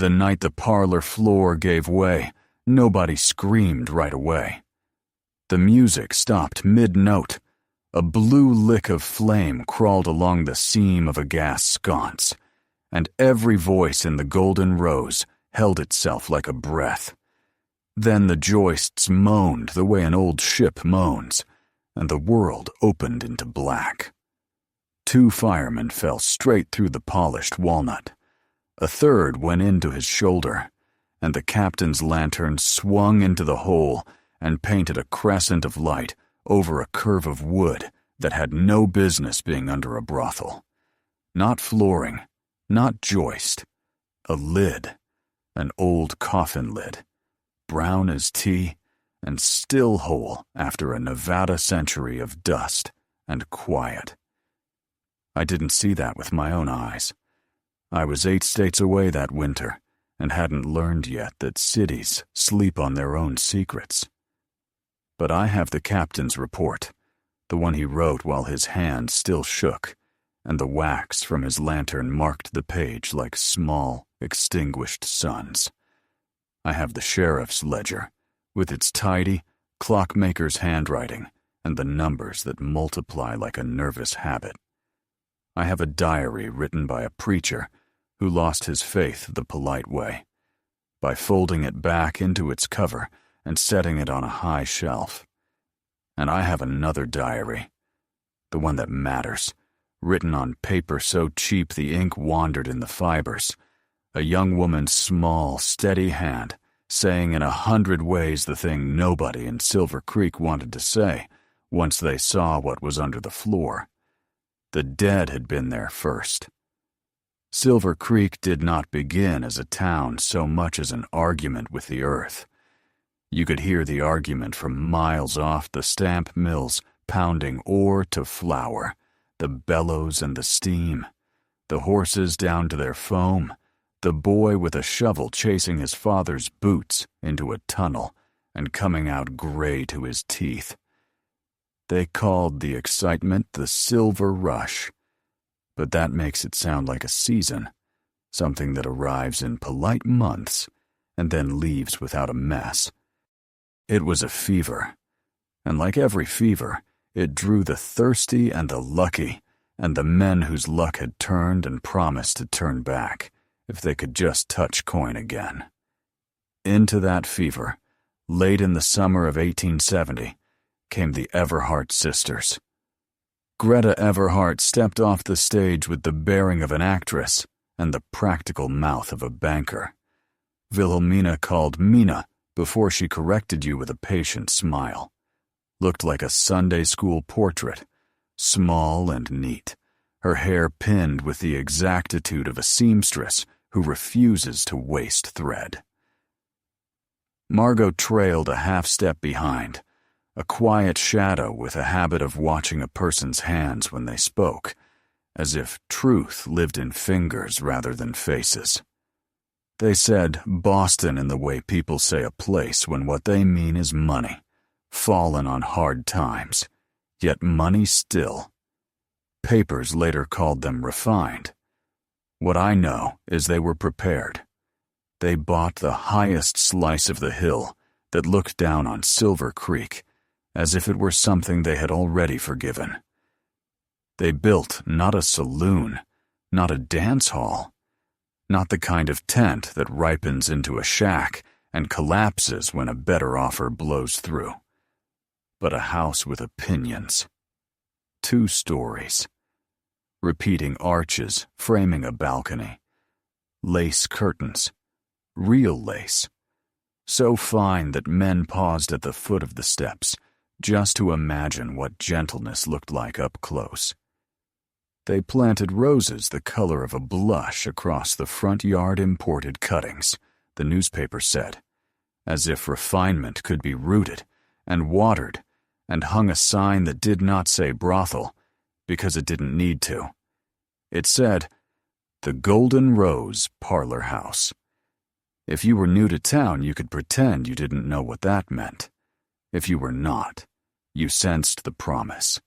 The night the parlor floor gave way, nobody screamed right away. The music stopped mid-note. A blue lick of flame crawled along the seam of a gas sconce, and every voice in the golden rose held itself like a breath. Then the joists moaned the way an old ship moans, and the world opened into black. 2 firemen fell straight through the polished walnut. A third went into his shoulder, and the captain's lantern swung into the hole and painted a crescent of light over a curve of wood that had no business being under a brothel. Not flooring, not joist, a lid, an old coffin lid, brown as tea and still whole after a Nevada century of dust and quiet. I didn't see that with my own eyes. I was 8 states away that winter and hadn't learned yet that cities sleep on their own secrets. But I have the captain's report, the one he wrote while his hand still shook, and the wax from his lantern marked the page like small, extinguished suns. I have the sheriff's ledger, with its tidy, clockmaker's handwriting and the numbers that multiply like a nervous habit. I have a diary written by a preacher who lost his faith the polite way, by folding it back into its cover and setting it on a high shelf. And I have another diary, the one that matters, written on paper so cheap the ink wandered in the fibers, a young woman's small, steady hand saying in 100 ways the thing nobody in Silver Creek wanted to say once they saw what was under the floor. The dead had been there first. Silver Creek did not begin as a town so much as an argument with the earth. You could hear the argument from miles off, the stamp mills pounding ore to flour, the bellows and the steam, the horses down to their foam, the boy with a shovel chasing his father's boots into a tunnel and coming out gray to his teeth. They called the excitement the Silver Rush, but that makes it sound like a season, something that arrives in polite months and then leaves without a mess. It was a fever, and like every fever, it drew the thirsty and the lucky and the men whose luck had turned and promised to turn back if they could just touch coin again. Into that fever, late in the summer of 1870, came the Everhart sisters. Greta Everhart stepped off the stage with the bearing of an actress and the practical mouth of a banker. Wilhelmina called Mina before she corrected you with a patient smile. Looked like a Sunday school portrait, small and neat, her hair pinned with the exactitude of a seamstress who refuses to waste thread. Margot trailed a half-step behind, a quiet shadow with a habit of watching a person's hands when they spoke, as if truth lived in fingers rather than faces. They said Boston in the way people say a place when what they mean is money, fallen on hard times, yet money still. Papers later called them refined. What I know is they were prepared. They bought the highest slice of the hill that looked down on Silver Creek, as if it were something they had already forgiven. They built not a saloon, not a dance hall, not the kind of tent that ripens into a shack and collapses when a better offer blows through, but a house with opinions. 2 stories. Repeating arches framing a balcony. Lace curtains. Real lace. So fine that men paused at the foot of the steps just to imagine what gentleness looked like up close. They planted roses the color of a blush across the front yard imported cuttings, the newspaper said, as if refinement could be rooted and watered, and hung a sign that did not say brothel, because it didn't need to. It said, "The Golden Rose Parlor House." If you were new to town, you could pretend you didn't know what that meant. If you were not, you sensed the promise.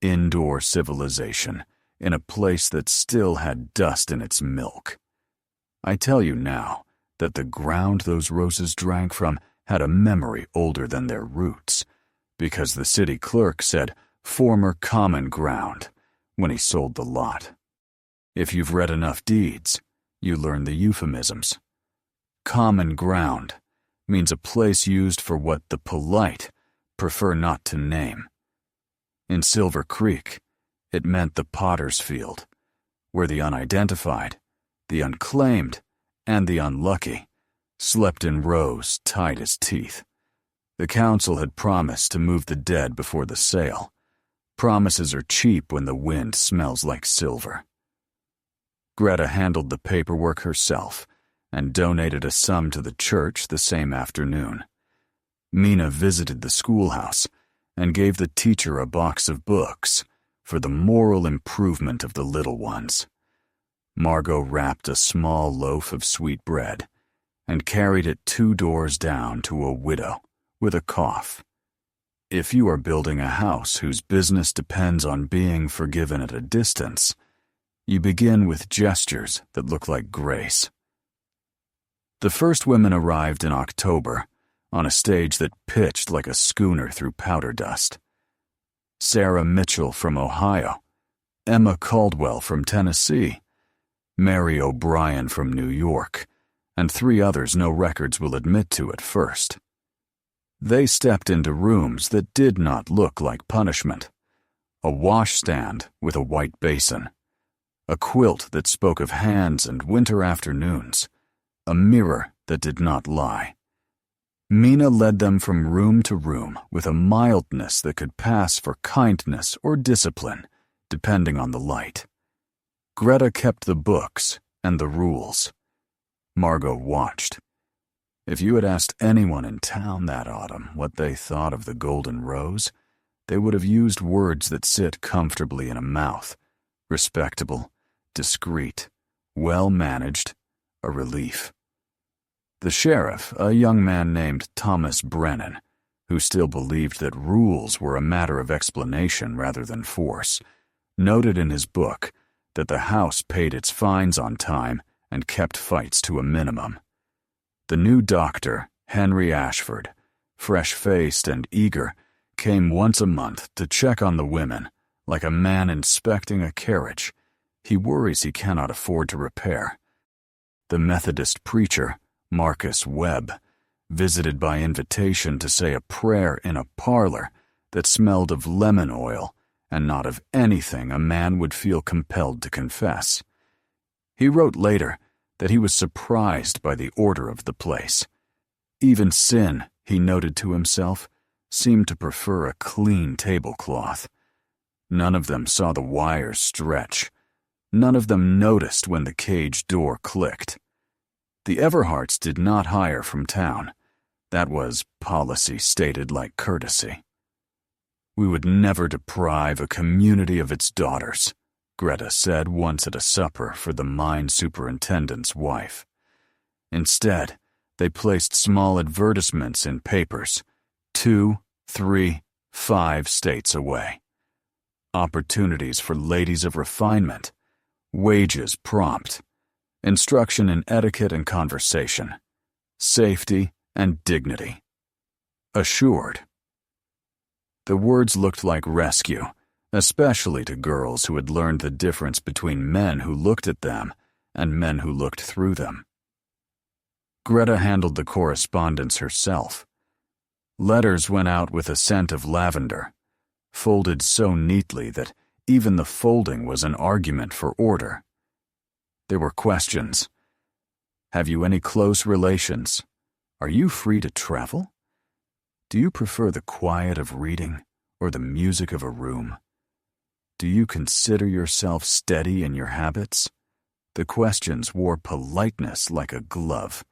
Indoor civilization in a place that still had dust in its milk. I tell you now that the ground those roses drank from had a memory older than their roots, because the city clerk said former common ground when he sold the lot. If you've read enough deeds, you learn the euphemisms. Common ground means a place used for what the polite prefer not to name. In Silver Creek, it meant the potter's field, where the unidentified, the unclaimed, and the unlucky slept in rows tight as teeth. The council had promised to move the dead before the sale. Promises are cheap when the wind smells like silver. Greta handled the paperwork herself and donated a sum to the church the same afternoon. Mina visited the schoolhouse and gave the teacher a box of books for the moral improvement of the little ones. Margot wrapped a small loaf of sweet bread and carried it 2 doors down to a widow with a cough. If you are building a house whose business depends on being forgiven at a distance, you begin with gestures that look like grace. The first women arrived in October on a stage that pitched like a schooner through powder dust. Sarah Mitchell from Ohio, Emma Caldwell from Tennessee, Mary O'Brien from New York, and 3 others no records will admit to at first. They stepped into rooms that did not look like punishment. A washstand with a white basin, a quilt that spoke of hands and winter afternoons, a mirror that did not lie. Mina led them from room to room with a mildness that could pass for kindness or discipline, depending on the light. Greta kept the books and the rules. Margot watched. If you had asked anyone in town that autumn what they thought of the golden rose, they would have used words that sit comfortably in a mouth: respectable, discreet, well-managed, a relief. The sheriff, a young man named Thomas Brennan, who still believed that rules were a matter of explanation rather than force, noted in his book that the house paid its fines on time and kept fights to a minimum. The new doctor, Henry Ashford, fresh-faced and eager, came once a month to check on the women, like a man inspecting a carriage he worries he cannot afford to repair. The Methodist preacher, Marcus Webb, visited by invitation to say a prayer in a parlor that smelled of lemon oil and not of anything a man would feel compelled to confess. He wrote later that he was surprised by the order of the place. Even sin, he noted to himself, seemed to prefer a clean tablecloth. None of them saw the wires stretch. None of them noticed when the cage door clicked. The Everharts did not hire from town. That was policy stated like courtesy. We would never deprive a community of its daughters, Greta said once at a supper for the mine superintendent's wife. Instead, they placed small advertisements in papers, 2, 3, 5 states away. Opportunities for ladies of refinement, wages prompt, instruction in etiquette and conversation, safety and dignity. Assured. The words looked like rescue, especially to girls who had learned the difference between men who looked at them and men who looked through them. Greta handled the correspondence herself. Letters went out with a scent of lavender, folded so neatly that even the folding was an argument for order. There were questions. Have you any close relations? Are you free to travel? Do you prefer the quiet of reading or the music of a room? Do you consider yourself steady in your habits? The questions wore politeness like a glove.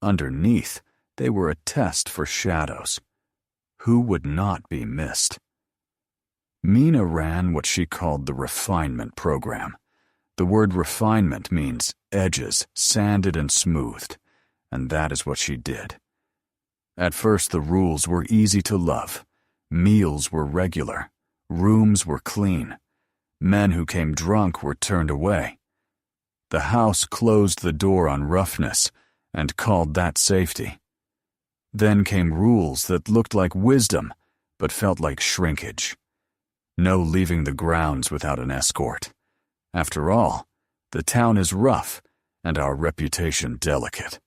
Underneath, they were a test for shadows. Who would not be missed? Mina ran what she called the refinement program. The word refinement means edges sanded and smoothed, and that is what she did. At first the rules were easy to love. Meals were regular. Rooms were clean. Men who came drunk were turned away. The house closed the door on roughness and called that safety. Then came rules that looked like wisdom but felt like shrinkage. No leaving the grounds without an escort. After all, the town is rough and our reputation delicate.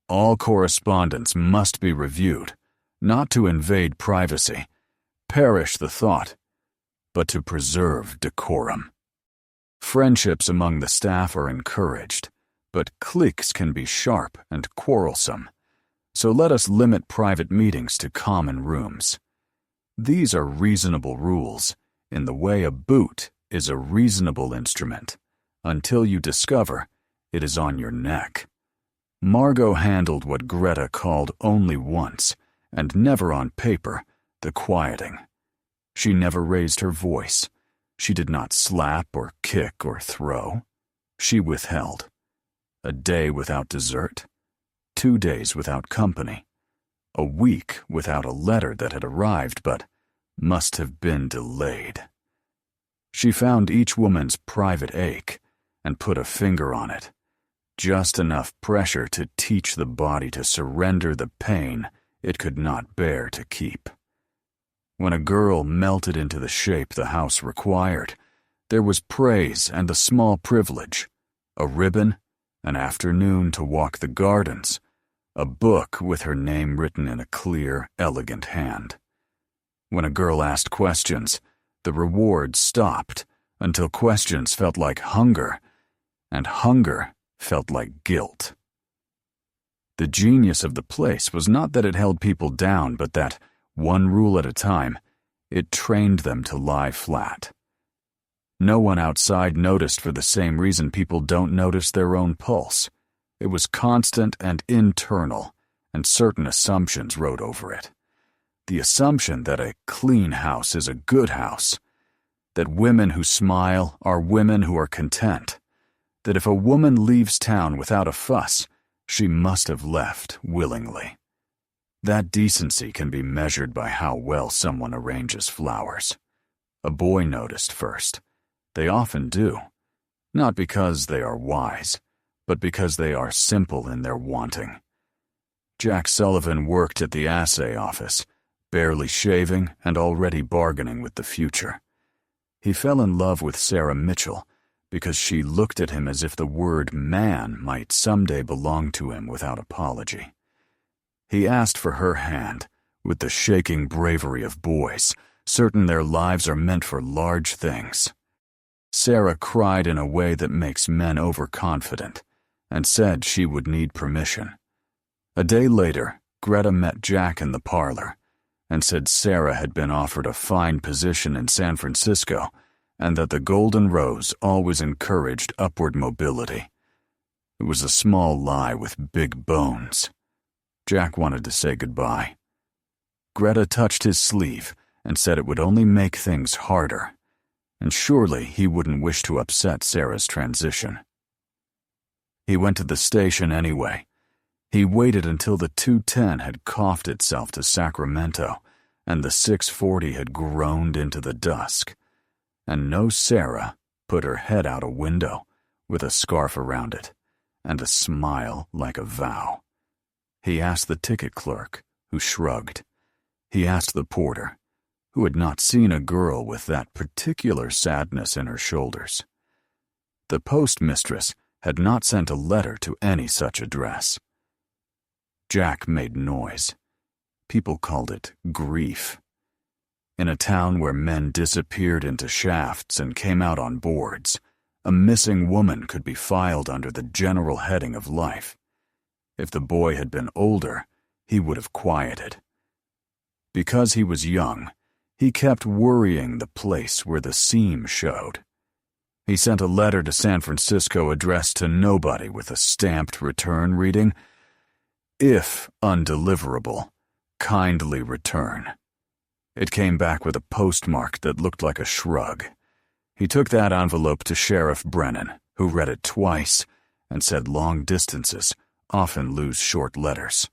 All correspondence must be reviewed, not to invade privacy, perish the thought, but to preserve decorum. Friendships among the staff are encouraged, but cliques can be sharp and quarrelsome, so let us limit private meetings to common rooms. These are reasonable rules, in the way a boot is a reasonable instrument, until you discover it is on your neck. Margot handled what Greta called only once, and never on paper, the quieting. She never raised her voice. She did not slap or kick or throw. She withheld. A day without dessert, 2 days without company, a week without a letter that had arrived but must have been delayed. She found each woman's private ache and put a finger on it, just enough pressure to teach the body to surrender the pain it could not bear to keep. When a girl melted into the shape the house required, there was praise and a small privilege, a ribbon, an afternoon to walk the gardens, a book with her name written in a clear, elegant hand. When a girl asked questions, the reward stopped until questions felt like hunger, and hunger felt like guilt. The genius of the place was not that it held people down, but that, one rule at a time, it trained them to lie flat. No one outside noticed for the same reason people don't notice their own pulse. It was constant and internal, and certain assumptions rode over it. The assumption that a clean house is a good house, that women who smile are women who are content, that if a woman leaves town without a fuss, she must have left willingly. That decency can be measured by how well someone arranges flowers. A boy noticed first. They often do, not because they are wise, but because they are simple in their wanting. Jack Sullivan worked at the assay office, barely shaving and already bargaining with the future. He fell in love with Sarah Mitchell because she looked at him as if the word man might someday belong to him without apology. He asked for her hand, with the shaking bravery of boys, certain their lives are meant for large things. Sarah cried in a way that makes men overconfident, and said she would need permission. A day later, Greta met Jack in the parlor, and said Sarah had been offered a fine position in San Francisco, and that the Golden Rose always encouraged upward mobility. It was a small lie with big bones. Jack wanted to say goodbye. Greta touched his sleeve and said it would only make things harder, and surely he wouldn't wish to upset Sarah's transition. He went to the station anyway. He waited until the 210 had coughed itself to Sacramento, and the 640 had groaned into the dusk, and no Sarah put her head out a window with a scarf around it and a smile like a vow. He asked the ticket clerk, who shrugged. He asked the porter, who had not seen a girl with that particular sadness in her shoulders. The postmistress had not sent a letter to any such address. Jack made noise. People called it grief. In a town where men disappeared into shafts and came out on boards, a missing woman could be filed under the general heading of life. If the boy had been older, he would have quieted. Because he was young, he kept worrying the place where the seam showed. He sent a letter to San Francisco addressed to nobody with a stamped return reading, "If undeliverable, kindly return." It came back with a postmark that looked like a shrug. He took that envelope to Sheriff Brennan, who read it twice and said long distances often lose short letters.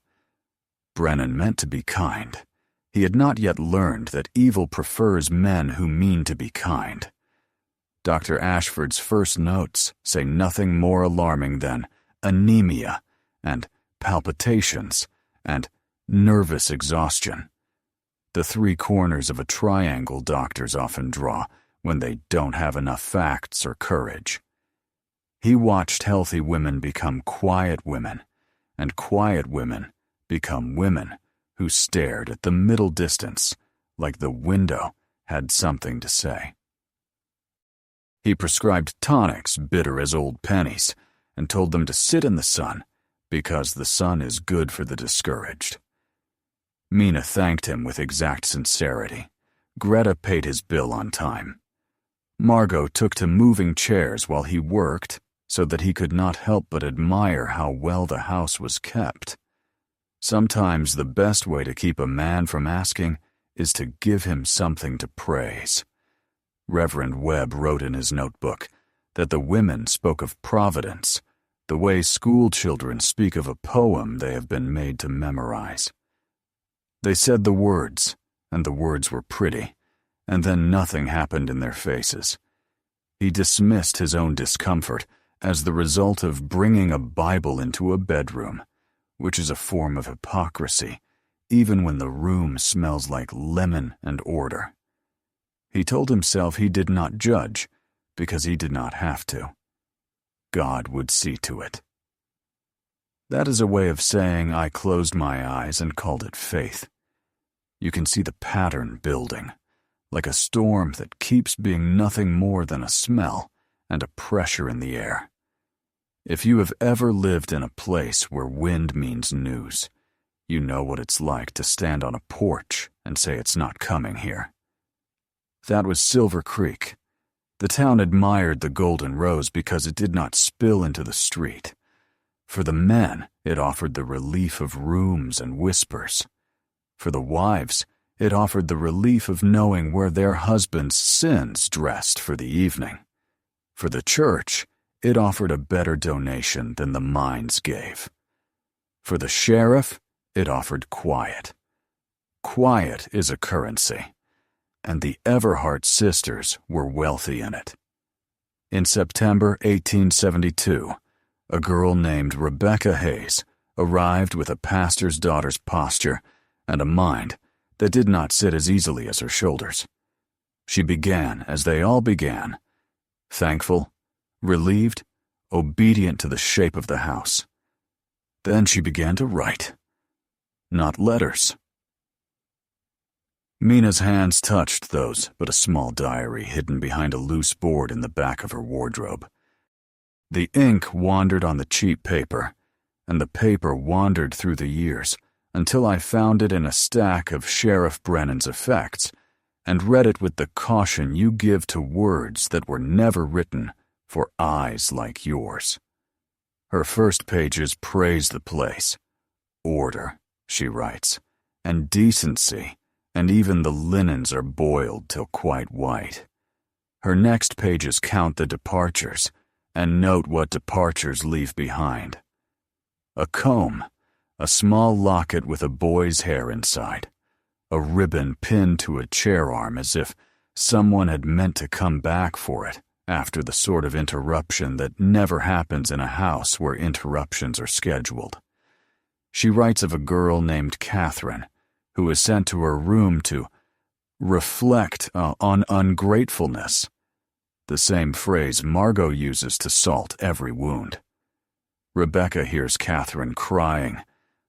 Brennan meant to be kind. He had not yet learned that evil prefers men who mean to be kind. Dr. Ashford's first notes say nothing more alarming than anemia and palpitations and nervous exhaustion, the three corners of a triangle doctors often draw when they don't have enough facts or courage. He watched healthy women become quiet women, and quiet women become women who stared at the middle distance like the window had something to say. He prescribed tonics bitter as old pennies and told them to sit in the sun because the sun is good for the discouraged. Mina thanked him with exact sincerity. Greta paid his bill on time. Margot took to moving chairs while he worked so that he could not help but admire how well the house was kept. Sometimes the best way to keep a man from asking is to give him something to praise. Reverend Webb wrote in his notebook that the women spoke of Providence the way school children speak of a poem they have been made to memorize. They said the words, and the words were pretty, and then nothing happened in their faces. He dismissed his own discomfort as the result of bringing a Bible into a bedroom, which is a form of hypocrisy, even when the room smells like lemon and order. He told himself he did not judge because he did not have to. God would see to it. That is a way of saying I closed my eyes and called it faith. You can see the pattern building, like a storm that keeps being nothing more than a smell and a pressure in the air. If you have ever lived in a place where wind means news, you know what it's like to stand on a porch and say it's not coming here. That was Silver Creek. The town admired the Golden Rose because it did not spill into the street. For the men, it offered the relief of rooms and whispers. For the wives, it offered the relief of knowing where their husbands' sins dressed for the evening. For the church, it offered a better donation than the mines gave. For the sheriff, it offered quiet. Quiet is a currency, and the Everhart sisters were wealthy in it. In September 1872, a girl named Rebecca Hayes arrived with a pastor's daughter's posture and a mind that did not sit as easily as her shoulders. She began as they all began, thankful, relieved, obedient to the shape of the house. Then she began to write. Not letters. Mina's hands touched those but a small diary hidden behind a loose board in the back of her wardrobe. The ink wandered on the cheap paper, and the paper wandered through the years until I found it in a stack of Sheriff Brennan's effects and read it with the caution you give to words that were never written for eyes like yours. Her first pages praise the place. Order, she writes, and decency, and even the linens are boiled till quite white. Her next pages count the departures and note what departures leave behind. A comb, a small locket with a boy's hair inside, a ribbon pinned to a chair arm as if someone had meant to come back for it after the sort of interruption that never happens in a house where interruptions are scheduled. She writes of a girl named Catherine, who is sent to her room to reflect on ungratefulness, the same phrase Margot uses to salt every wound. Rebecca hears Catherine crying.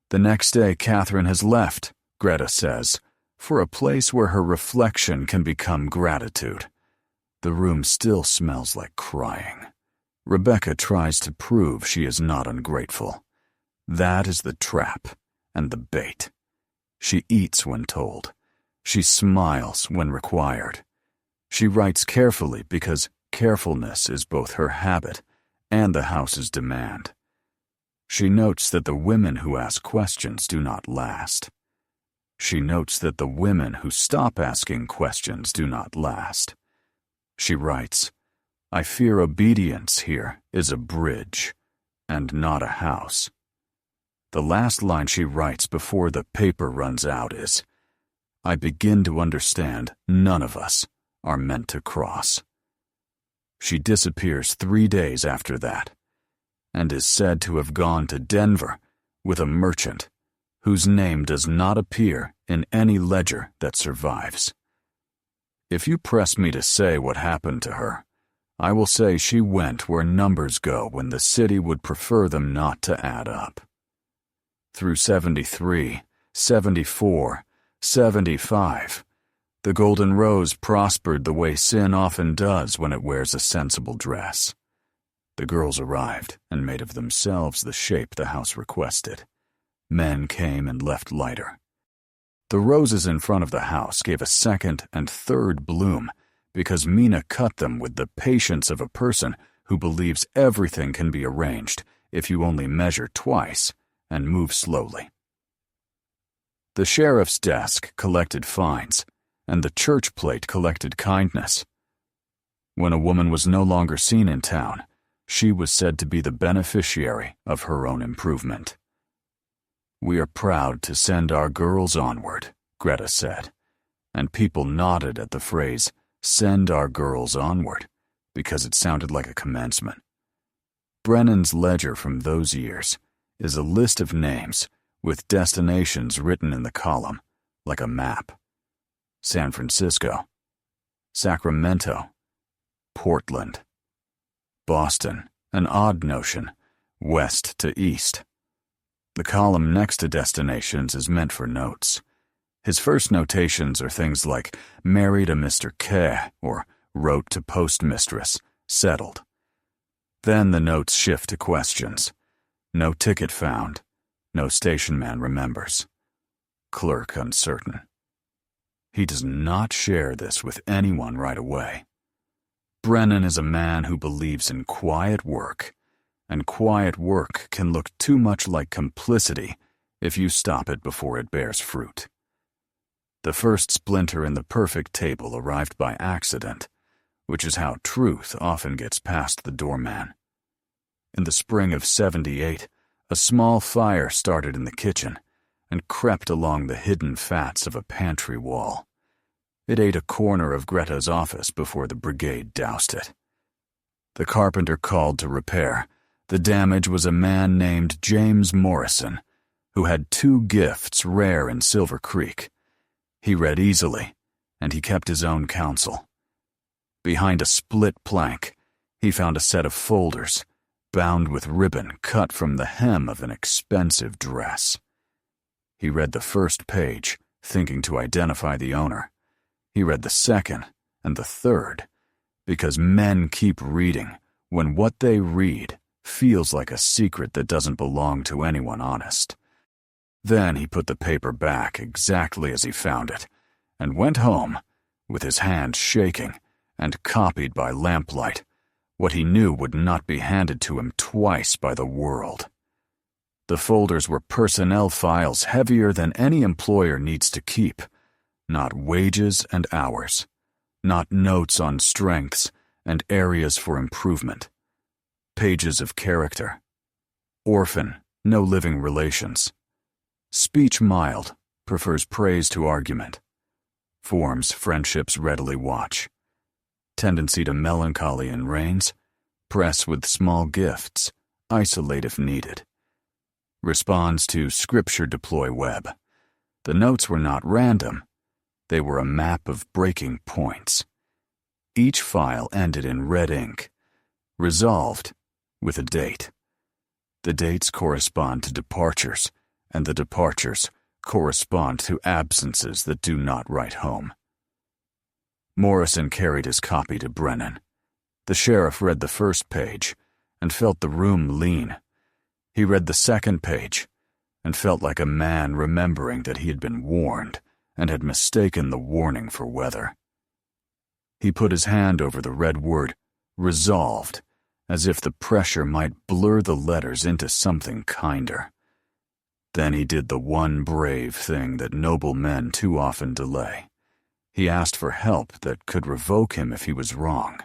The next day Catherine has left, Greta says, for a place where her reflection can become gratitude. The room still smells like crying. Rebecca tries to prove she is not ungrateful. That is the trap and the bait. She eats when told. She smiles when required. She writes carefully because carefulness is both her habit and the house's demand. She notes that the women who ask questions do not last. She notes that the women who stop asking questions do not last. She writes, I fear obedience here is a bridge and not a house. The last line she writes before the paper runs out is, I begin to understand none of us are meant to cross. She disappears 3 days after that, and is said to have gone to Denver with a merchant whose name does not appear in any ledger that survives. If you press me to say what happened to her, I will say she went where numbers go when the city would prefer them not to add up. Through 73, 74, 75, the Golden Rose prospered the way sin often does when it wears a sensible dress. The girls arrived and made of themselves the shape the house requested. Men came and left lighter. The roses in front of the house gave a second and third bloom because Mina cut them with the patience of a person who believes everything can be arranged if you only measure twice and move slowly. The sheriff's desk collected fines, and the church plate collected kindness. When a woman was no longer seen in town, she was said to be the beneficiary of her own improvement. "We are proud to send our girls onward," Greta said, and people nodded at the phrase, "send our girls onward," because it sounded like a commencement. Brennan's ledger from those years is a list of names with destinations written in the column, like a map. San Francisco, Sacramento, Portland, Boston, an odd notion, west to east. The column next to destinations is meant for notes. His first notations are things like married a Mr. K or wrote to postmistress, settled. Then the notes shift to questions. No ticket found. No station man remembers. Clerk uncertain. He does not share this with anyone right away. Brennan is a man who believes in quiet work, and quiet work can look too much like complicity if you stop it before it bears fruit. The first splinter in the perfect table arrived by accident, which is how truth often gets past the doorman. In the spring of 78, a small fire started in the kitchen and crept along the hidden fats of a pantry wall. It ate a corner of Greta's office before the brigade doused it. The carpenter called to repair. The damage was a man named James Morrison, who had 2 gifts rare in Silver Creek. He read easily, and he kept his own counsel. Behind a split plank, he found a set of folders, bound with ribbon cut from the hem of an expensive dress. He read the first page, thinking to identify the owner. He read the second and the third, because men keep reading when what they read feels like a secret that doesn't belong to anyone honest. Then he put the paper back exactly as he found it, and went home, with his hand shaking, and copied by lamplight, what he knew would not be handed to him twice by the world. The folders were personnel files heavier than any employer needs to keep, not wages and hours, not notes on strengths and areas for improvement, pages of character, orphan, no living relations, speech mild, prefers praise to argument, forms friendships readily watch, tendency to melancholy in reigns, press with small gifts, isolate if needed, responds to scripture deploy web. The notes were not random. They were a map of breaking points. Each file ended in red ink, resolved with a date. The dates correspond to departures, and the departures correspond to absences that do not write home. Morrison carried his copy to Brennan. The sheriff read the first page and felt the room lean. He read the second page and felt like a man remembering that he had been warned and had mistaken the warning for weather. He put his hand over the red word, resolved, as if the pressure might blur the letters into something kinder. Then he did the one brave thing that noble men too often delay. He asked for help that could revoke him if he was wrong.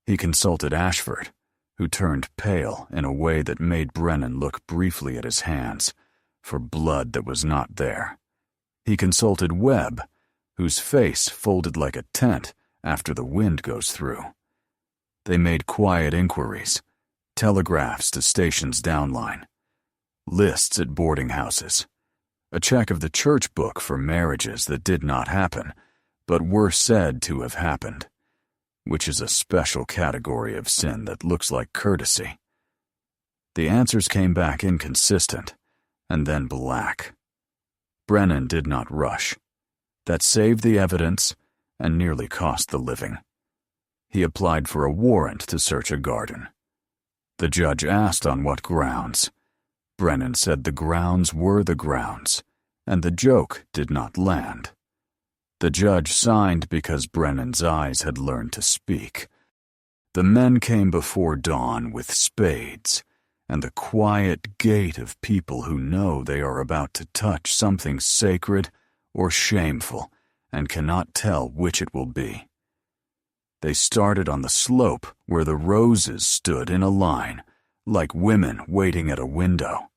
He consulted Ashford, who turned pale in a way that made Brennan look briefly at his hands, for blood that was not there. He consulted Webb, whose face folded like a tent after the wind goes through. They made quiet inquiries, telegraphs to stations downline, lists at boarding houses, a check of the church book for marriages that did not happen, but were said to have happened, which is a special category of sin that looks like courtesy. The answers came back inconsistent, and then black. Brennan did not rush. That saved the evidence and nearly cost the living. He applied for a warrant to search a garden. The judge asked on what grounds. Brennan said the grounds were the grounds, and the joke did not land. The judge signed because Brennan's eyes had learned to speak. The men came before dawn with spades, and the quiet gait of people who know they are about to touch something sacred or shameful and cannot tell which it will be. They started on the slope where the roses stood in a line, like women waiting at a window.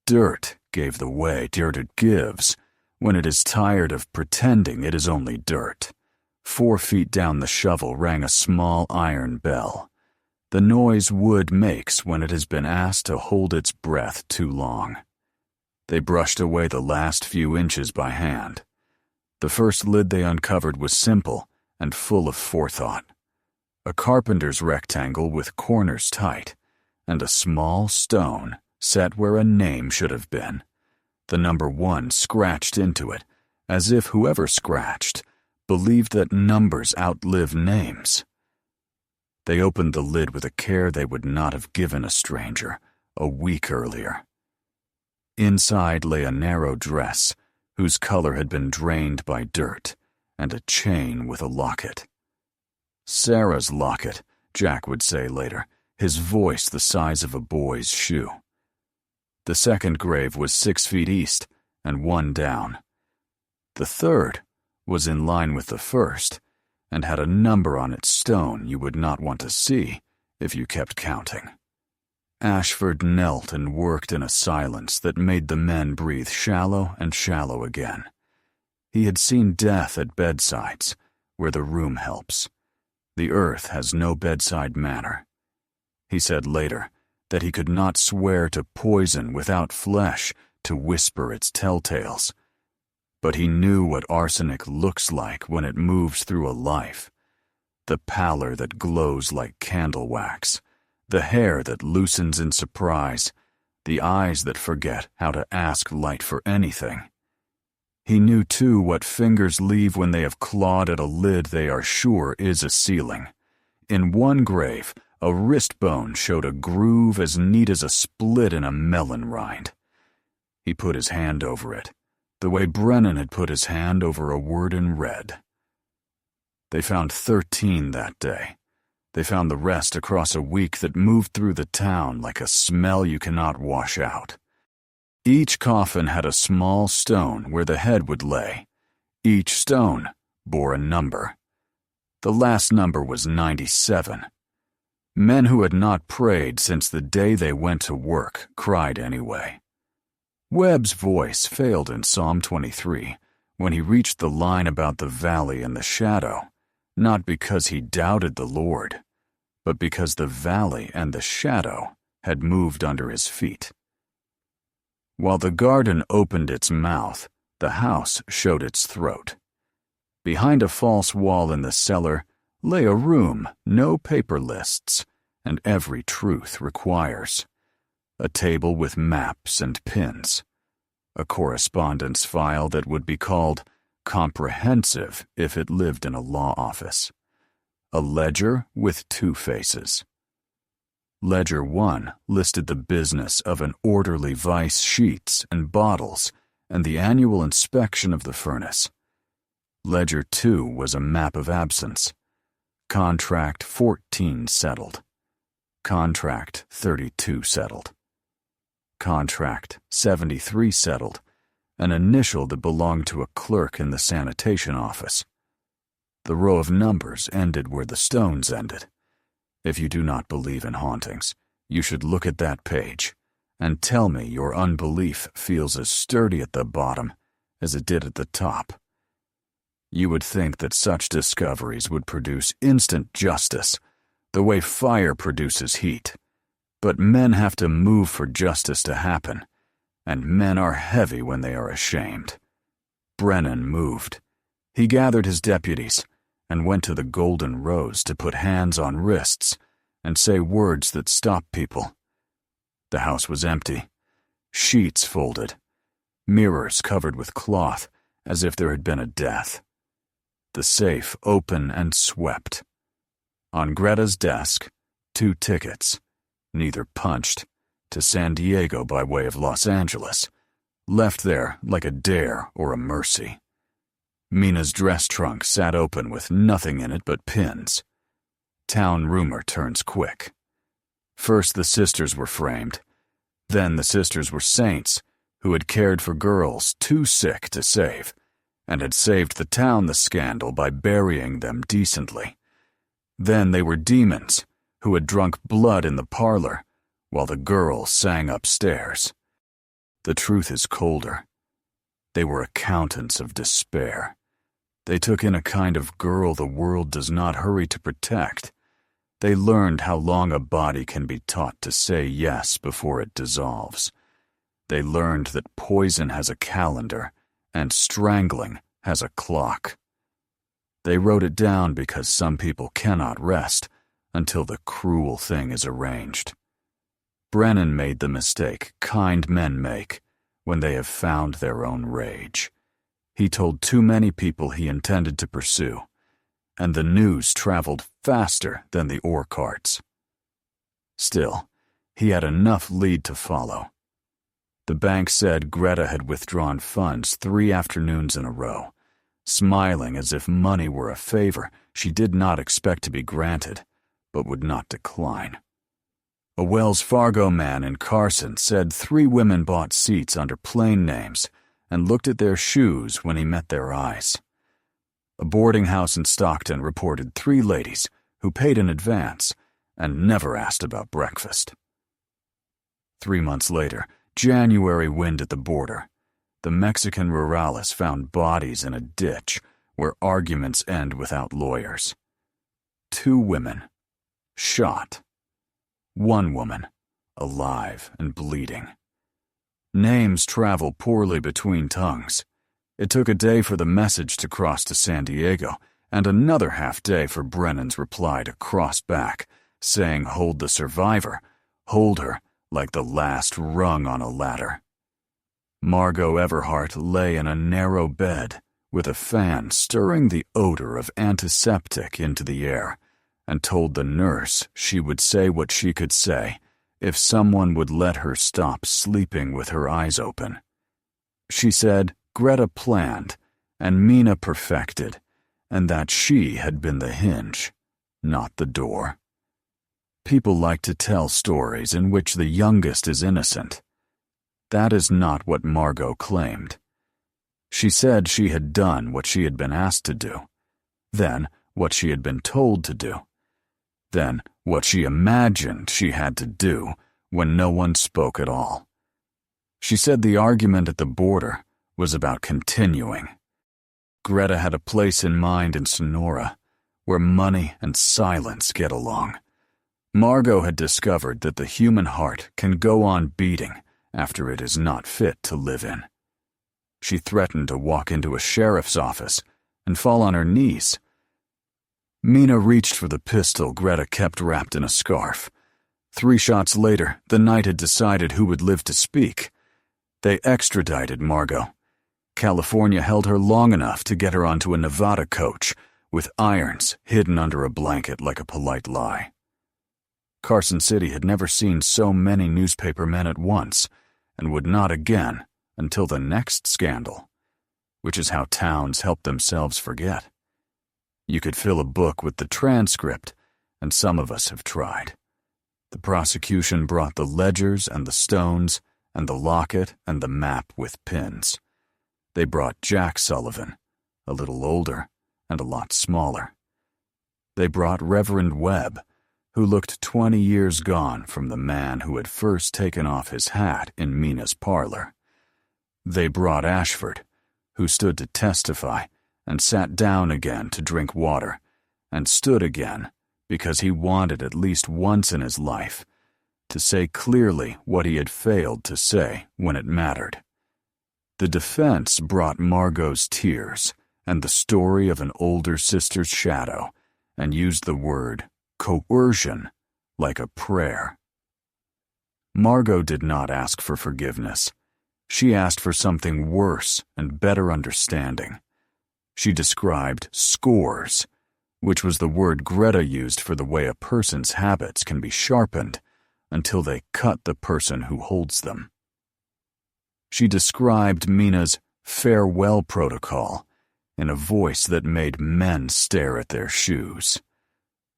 Dirt gave the way dirt it gives when it is tired of pretending it is only dirt. 4 feet down the shovel rang a small iron bell, the noise wood makes when it has been asked to hold its breath too long. They brushed away the last few inches by hand. The first lid they uncovered was simple and full of forethought. A carpenter's rectangle with corners tight, and a small stone set where a name should have been. The number 1 scratched into it, as if whoever scratched believed that numbers outlive names. They opened the lid with a care they would not have given a stranger a week earlier. Inside lay a narrow dress, whose color had been drained by dirt, and a chain with a locket. Sarah's locket, Jack would say later, his voice the size of a boy's shoe. The second grave was 6 feet east and 1 down. The third was in line with the first and had a number on its stone you would not want to see if you kept counting. Ashford knelt and worked in a silence that made the men breathe shallow and shallow again. He had seen death at bedsides, where the room helps. The earth has no bedside manner. He said later that he could not swear to poison without flesh to whisper its telltales. But he knew what arsenic looks like when it moves through a life. The pallor that glows like candle wax, the hair that loosens in surprise, the eyes that forget how to ask light for anything. He knew, too, what fingers leave when they have clawed at a lid they are sure is a ceiling. In one grave, a wrist bone showed a groove as neat as a split in a melon rind. He put his hand over it, the way Brennan had put his hand over a word in red. They found 13 that day. They found the rest across a week that moved through the town like a smell you cannot wash out. Each coffin had a small stone where the head would lay. Each stone bore a number. The last number was 97. Men who had not prayed since the day they went to work cried anyway. Webb's voice failed in Psalm 23 when he reached the line about the valley and the shadow, not because he doubted the Lord, but because the valley and the shadow had moved under his feet. While the garden opened its mouth, the house showed its throat. Behind a false wall in the cellar lay a room no paper lists, and every truth requires. A table with maps and pins. A correspondence file that would be called comprehensive if it lived in a law office. A ledger with 2 faces. Ledger 1 listed the business of an orderly vice sheets and bottles and the annual inspection of the furnace. Ledger 2 was a map of absence. Contract 14 settled. Contract 32 settled. Contract 73 settled, an initial that belonged to a clerk in the sanitation office. The row of numbers ended where the stones ended. If you do not believe in hauntings, you should look at that page and tell me your unbelief feels as sturdy at the bottom as it did at the top. You would think that such discoveries would produce instant justice, the way fire produces heat. But men have to move for justice to happen, and men are heavy when they are ashamed. Brennan moved. He gathered his deputies and went to the Golden Rose to put hands on wrists and say words that stop people. The house was empty. Sheets folded. Mirrors covered with cloth, as if there had been a death. The safe open and swept. On Greta's desk, 2 tickets, neither punched, to San Diego by way of Los Angeles, left there like a dare or a mercy. Mina's dress trunk sat open with nothing in it but pins. Town rumor turns quick. First the sisters were framed. Then the sisters were saints who had cared for girls too sick to save, and had saved the town the scandal by burying them decently. Then they were demons who had drunk blood in the parlor while the girls sang upstairs. The truth is colder. They were accountants of despair. They took in a kind of girl the world does not hurry to protect. They learned how long a body can be taught to say yes before it dissolves. They learned that poison has a calendar and strangling has a clock. They wrote it down because some people cannot rest until the cruel thing is arranged. Brennan made the mistake kind men make when they have found their own rage. He told too many people he intended to pursue, and the news traveled faster than the ore carts. Still, he had enough lead to follow. The bank said Greta had withdrawn funds 3 afternoons in a row, smiling as if money were a favor she did not expect to be granted, but would not decline. A Wells Fargo man in Carson said 3 women bought seats under plain names and looked at their shoes when he met their eyes. A boarding house in Stockton reported 3 ladies who paid in advance and never asked about breakfast. 3 months later, January wind at the border. The Mexican rurales found bodies in a ditch where arguments end without lawyers. 2 women, shot. 1 woman, alive and bleeding. Names travel poorly between tongues. It took a day for the message to cross to San Diego, and another half-day for Brennan's reply to cross back, saying hold the survivor, hold her like the last rung on a ladder. Margot Everhart lay in a narrow bed, with a fan stirring the odor of antiseptic into the air, and told the nurse she would say what she could say if someone would let her stop sleeping with her eyes open. She said Greta planned and Mina perfected, and that she had been the hinge, not the door. People like to tell stories in which the youngest is innocent. That is not what Margot claimed. She said she had done what she had been asked to do, then what she had been told to do, then what she imagined she had to do when no one spoke at all. She said the argument at the border was about continuing. Greta had a place in mind in Sonora, where money and silence get along. Margot had discovered that the human heart can go on beating after it is not fit to live in. She threatened to walk into a sheriff's office and fall on her knees. Mina reached for the pistol Greta kept wrapped in a scarf. 3 shots later, the night had decided who would live to speak. They extradited Margot. California held her long enough to get her onto a Nevada coach, with irons hidden under a blanket like a polite lie. Carson City had never seen so many newspaper men at once, and would not again until the next scandal, which is how towns help themselves forget. You could fill a book with the transcript, and some of us have tried. The prosecution brought the ledgers and the stones and the locket and the map with pins. They brought Jack Sullivan, a little older and a lot smaller. They brought Reverend Webb, who looked 20 years gone from the man who had first taken off his hat in Mina's parlor. They brought Ashford, who stood to testify and sat down again to drink water, and stood again because he wanted at least once in his life to say clearly what he had failed to say when it mattered. The defense brought Margot's tears and the story of an older sister's shadow and used the word coercion like a prayer. Margot did not ask for forgiveness. She asked for something worse and better understanding. She described scores, which was the word Greta used for the way a person's habits can be sharpened until they cut the person who holds them. She described Mina's farewell protocol in a voice that made men stare at their shoes.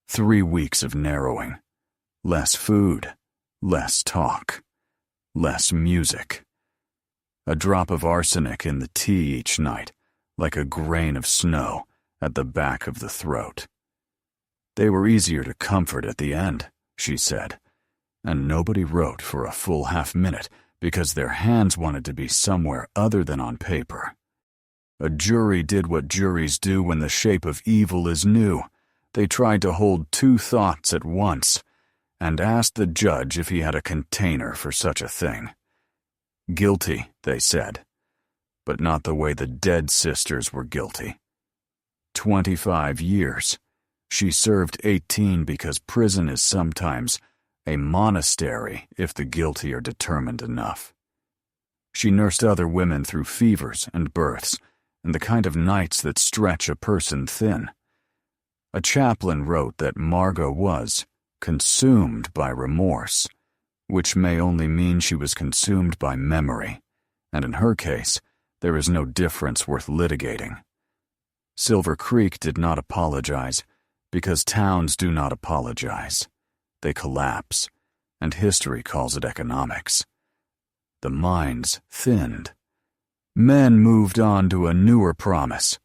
3 weeks of narrowing. Less food, less talk, less music. A drop of arsenic in the tea each night, like a grain of snow at the back of the throat. They were easier to comfort at the end, she said, and nobody wrote for a full half-minute because their hands wanted to be somewhere other than on paper. A jury did what juries do when the shape of evil is new. They tried to hold 2 thoughts at once and asked the judge if he had a container for such a thing. Guilty, they said, but not the way the dead sisters were guilty. 25 years. She served 18 because prison is sometimes a monastery if the guilty are determined enough. She nursed other women through fevers and births and the kind of nights that stretch a person thin. A chaplain wrote that Margot was consumed by remorse, which may only mean she was consumed by memory, and in her case, there is no difference worth litigating. Silver Creek did not apologize because towns do not apologize. They collapse, and history calls it economics. The minds thinned. Men moved on to a newer promise.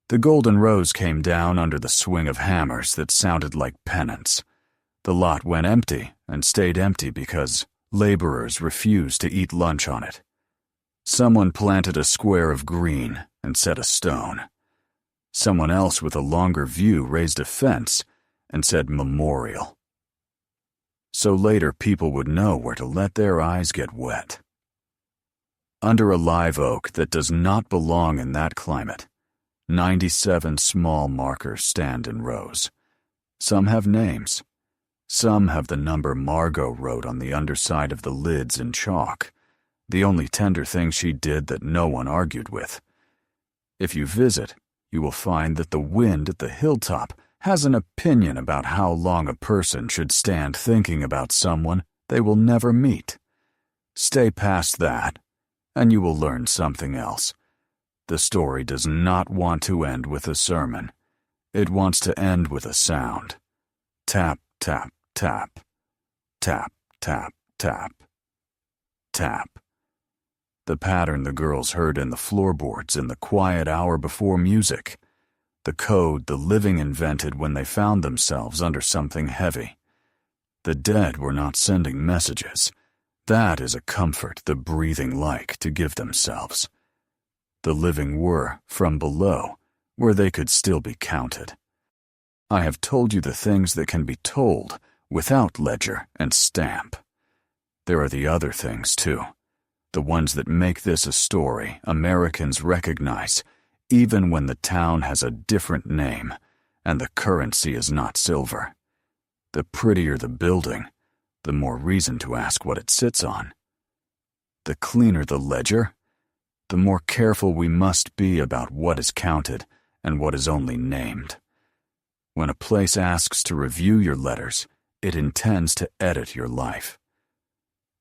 The Golden Rose came down under the swing of hammers that sounded like penance. The lot went empty and stayed empty because laborers refused to eat lunch on it. Someone planted a square of green and set a stone. Someone else with a longer view raised a fence and said memorial. So later people would know where to let their eyes get wet. Under a live oak that does not belong in that climate, 97 small markers stand in rows. Some have names. Some have the number Margot wrote on the underside of the lids in chalk, the only tender thing she did that no one argued with. If you visit, you will find that the wind at the hilltop has an opinion about how long a person should stand thinking about someone they will never meet. Stay past that, and you will learn something else. The story does not want to end with a sermon. It wants to end with a sound. Tap, tap, tap. Tap, tap, tap. Tap. The pattern the girls heard in the floorboards in the quiet hour before music. The code the living invented when they found themselves under something heavy. The dead were not sending messages. That is a comfort the breathing like to give themselves. The living were, from below, where they could still be counted. I have told you the things that can be told without ledger and stamp. There are the other things, too. The ones that make this a story Americans recognize, even when the town has a different name and the currency is not silver. The prettier the building, the more reason to ask what it sits on. The cleaner the ledger, the more careful we must be about what is counted and what is only named. When a place asks to review your letters, it intends to edit your life.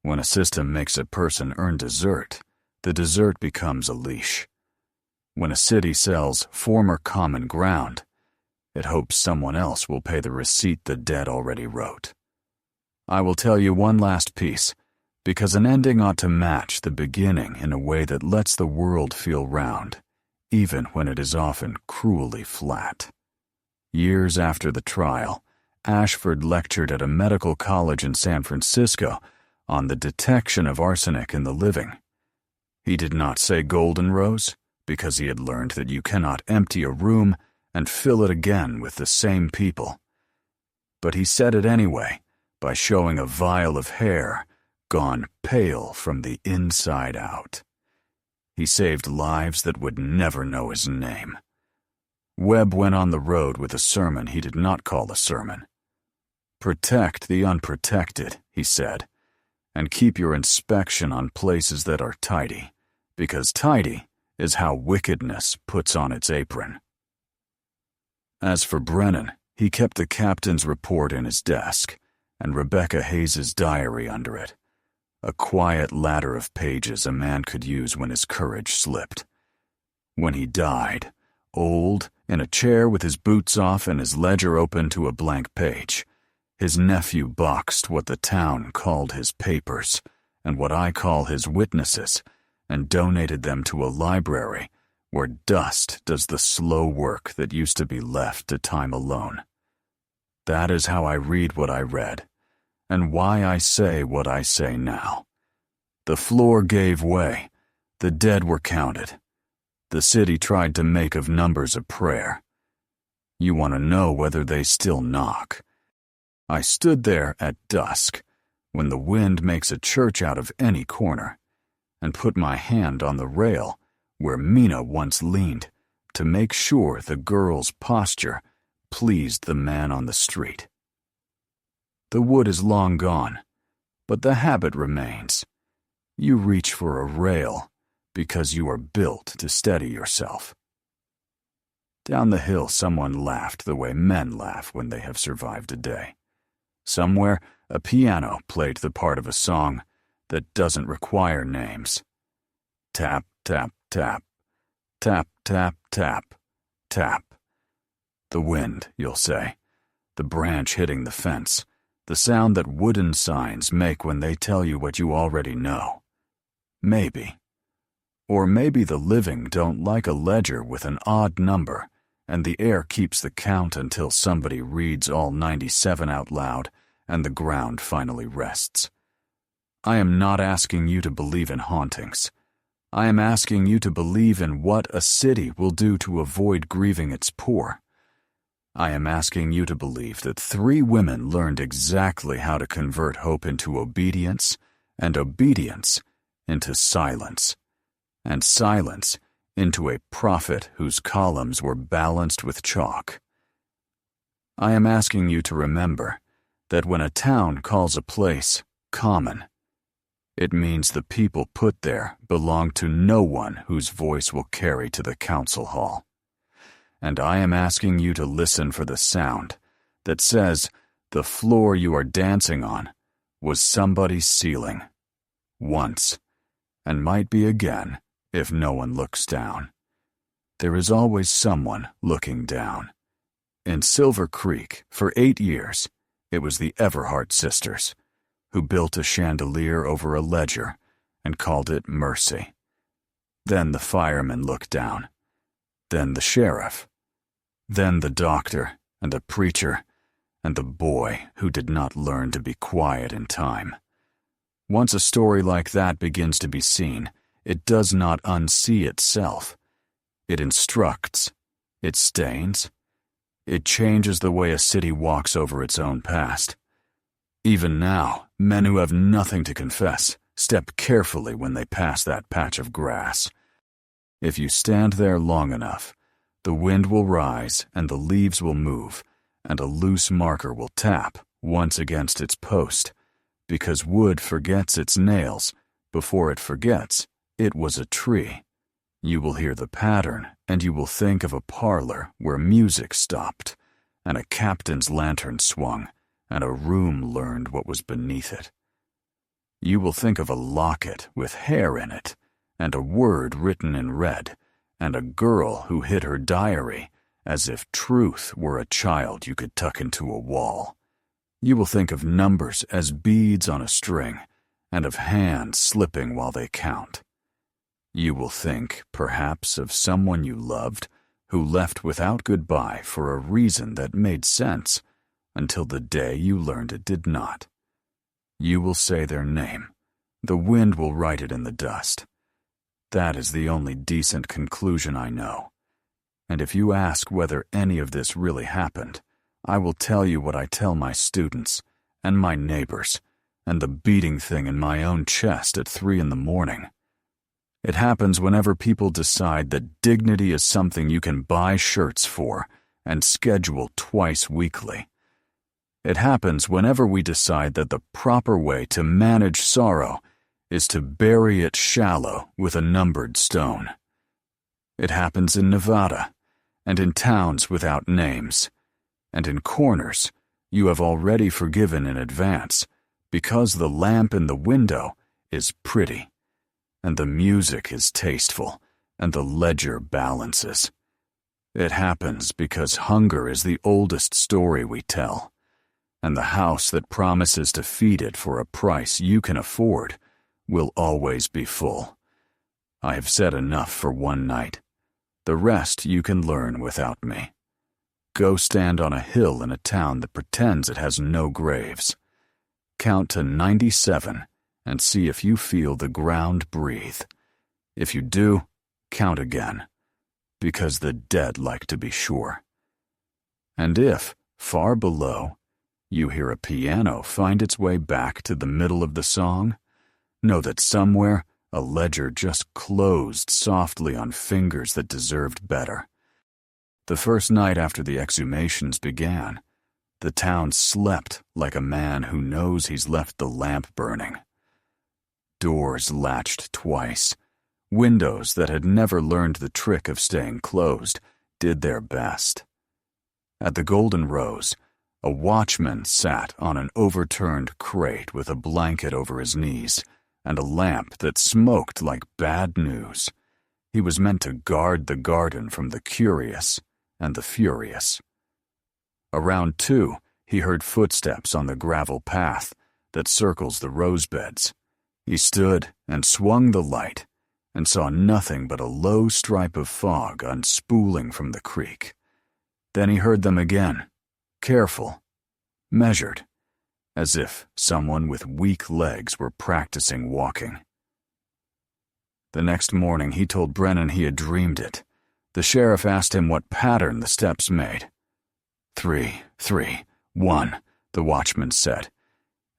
When a system makes a person earn dessert, the dessert becomes a leash. When a city sells former common ground, it hopes someone else will pay the receipt the dead already wrote. I will tell you one last piece, because an ending ought to match the beginning in a way that lets the world feel round, even when it is often cruelly flat. Years after the trial, Ashford lectured at a medical college in San Francisco on the detection of arsenic in the living. He did not say Golden Rose, because he had learned that you cannot empty a room and fill it again with the same people. but he said it anyway, by showing a vial of hair gone pale from the inside out. He saved lives that would never know his name. Webb went on the road with a sermon he did not call a sermon. Protect the unprotected, he said, and keep your inspection on places that are tidy, because tidy is how wickedness puts on its apron. As for Brennan, he kept the captain's report in his desk, and Rebecca Hayes's diary under it, a quiet ladder of pages a man could use when his courage slipped. When he died, old, in a chair with his boots off and his ledger open to a blank page, his nephew boxed what the town called his papers, and what I call his witnesses, and donated them to a library where dust does the slow work that used to be left to time alone. That is how I read what I read, and why I say what I say now. The floor gave way, the dead were counted. The city tried to make of numbers a prayer. You want to know whether they still knock. I stood there at dusk, when the wind makes a church out of any corner, and put my hand on the rail where Mina once leaned to make sure the girl's posture pleased the man on the street. The wood is long gone, but the habit remains. You reach for a rail because you are built to steady yourself. Down the hill someone laughed the way men laugh when they have survived a day. Somewhere, a piano played the part of a song that doesn't require names. Tap, tap, tap. Tap, tap, tap. Tap. The wind, you'll say. The branch hitting the fence. The sound that wooden signs make when they tell you what you already know. Maybe. Or maybe the living don't like a ledger with an odd number, and the air keeps the count until somebody reads all 97 out loud and the ground finally rests. I am not asking you to believe in hauntings. I am asking you to believe in what a city will do to avoid grieving its poor. I am asking you to believe that 3 women learned exactly how to convert hope into obedience, and obedience into silence, and silence into a prophet whose columns were balanced with chalk. I am asking you to remember that when a town calls a place common, it means the people put there belong to no one whose voice will carry to the council hall. And I am asking you to listen for the sound that says the floor you are dancing on was somebody's ceiling. Once, and might be again if no one looks down. There is always someone looking down. In Silver Creek, for 8 years, it was the Everhart sisters, who built a chandelier over a ledger and called it Mercy. Then the fireman looked down. Then the sheriff. Then the doctor and the preacher and the boy who did not learn to be quiet in time. Once a story like that begins to be seen, it does not unsee itself. It instructs. It stains. It changes the way a city walks over its own past. Even now, men who have nothing to confess step carefully when they pass that patch of grass. If you stand there long enough, the wind will rise and the leaves will move, and a loose marker will tap once against its post, because wood forgets its nails before it forgets it was a tree. You will hear the pattern, and you will think of a parlor where music stopped, and a captain's lantern swung, and a room learned what was beneath it. You will think of a locket with hair in it, and a word written in red, and a girl who hid her diary as if truth were a child you could tuck into a wall. You will think of numbers as beads on a string, and of hands slipping while they count. You will think, perhaps, of someone you loved who left without goodbye for a reason that made sense until the day you learned it did not. You will say their name. The wind will write it in the dust. That is the only decent conclusion I know. And if you ask whether any of this really happened, I will tell you what I tell my students and my neighbors, and the beating thing in my own chest at 3 in the morning. It happens whenever people decide that dignity is something you can buy shirts for and schedule twice weekly. It happens whenever we decide that the proper way to manage sorrow is to bury it shallow with a numbered stone. It happens in Nevada, and in towns without names, and in corners you have already forgiven in advance because the lamp in the window is pretty, and the music is tasteful, and the ledger balances. It happens because hunger is the oldest story we tell, and the house that promises to feed it for a price you can afford will always be full. I have said enough for one night. The rest you can learn without me. Go stand on a hill in a town that pretends it has no graves. Count to 97 and see if you feel the ground breathe. If you do, count again, because the dead like to be sure. And if, far below, you hear a piano find its way back to the middle of the song, know that somewhere a ledger just closed softly on fingers that deserved better. The first night after the exhumations began, the town slept like a man who knows he's left the lamp burning. Doors latched twice. Windows that had never learned the trick of staying closed did their best. At the Golden Rose, a watchman sat on an overturned crate with a blanket over his knees and a lamp that smoked like bad news. He was meant to guard the garden from the curious and the furious. Around 2, he heard footsteps on the gravel path that circles the rose beds. He stood and swung the light and saw nothing but a low stripe of fog unspooling from the creek. Then he heard them again, careful, measured, as if someone with weak legs were practicing walking. The next morning he told Brennan he had dreamed it. The sheriff asked him what pattern the steps made. 3, 3, 1, the watchman said,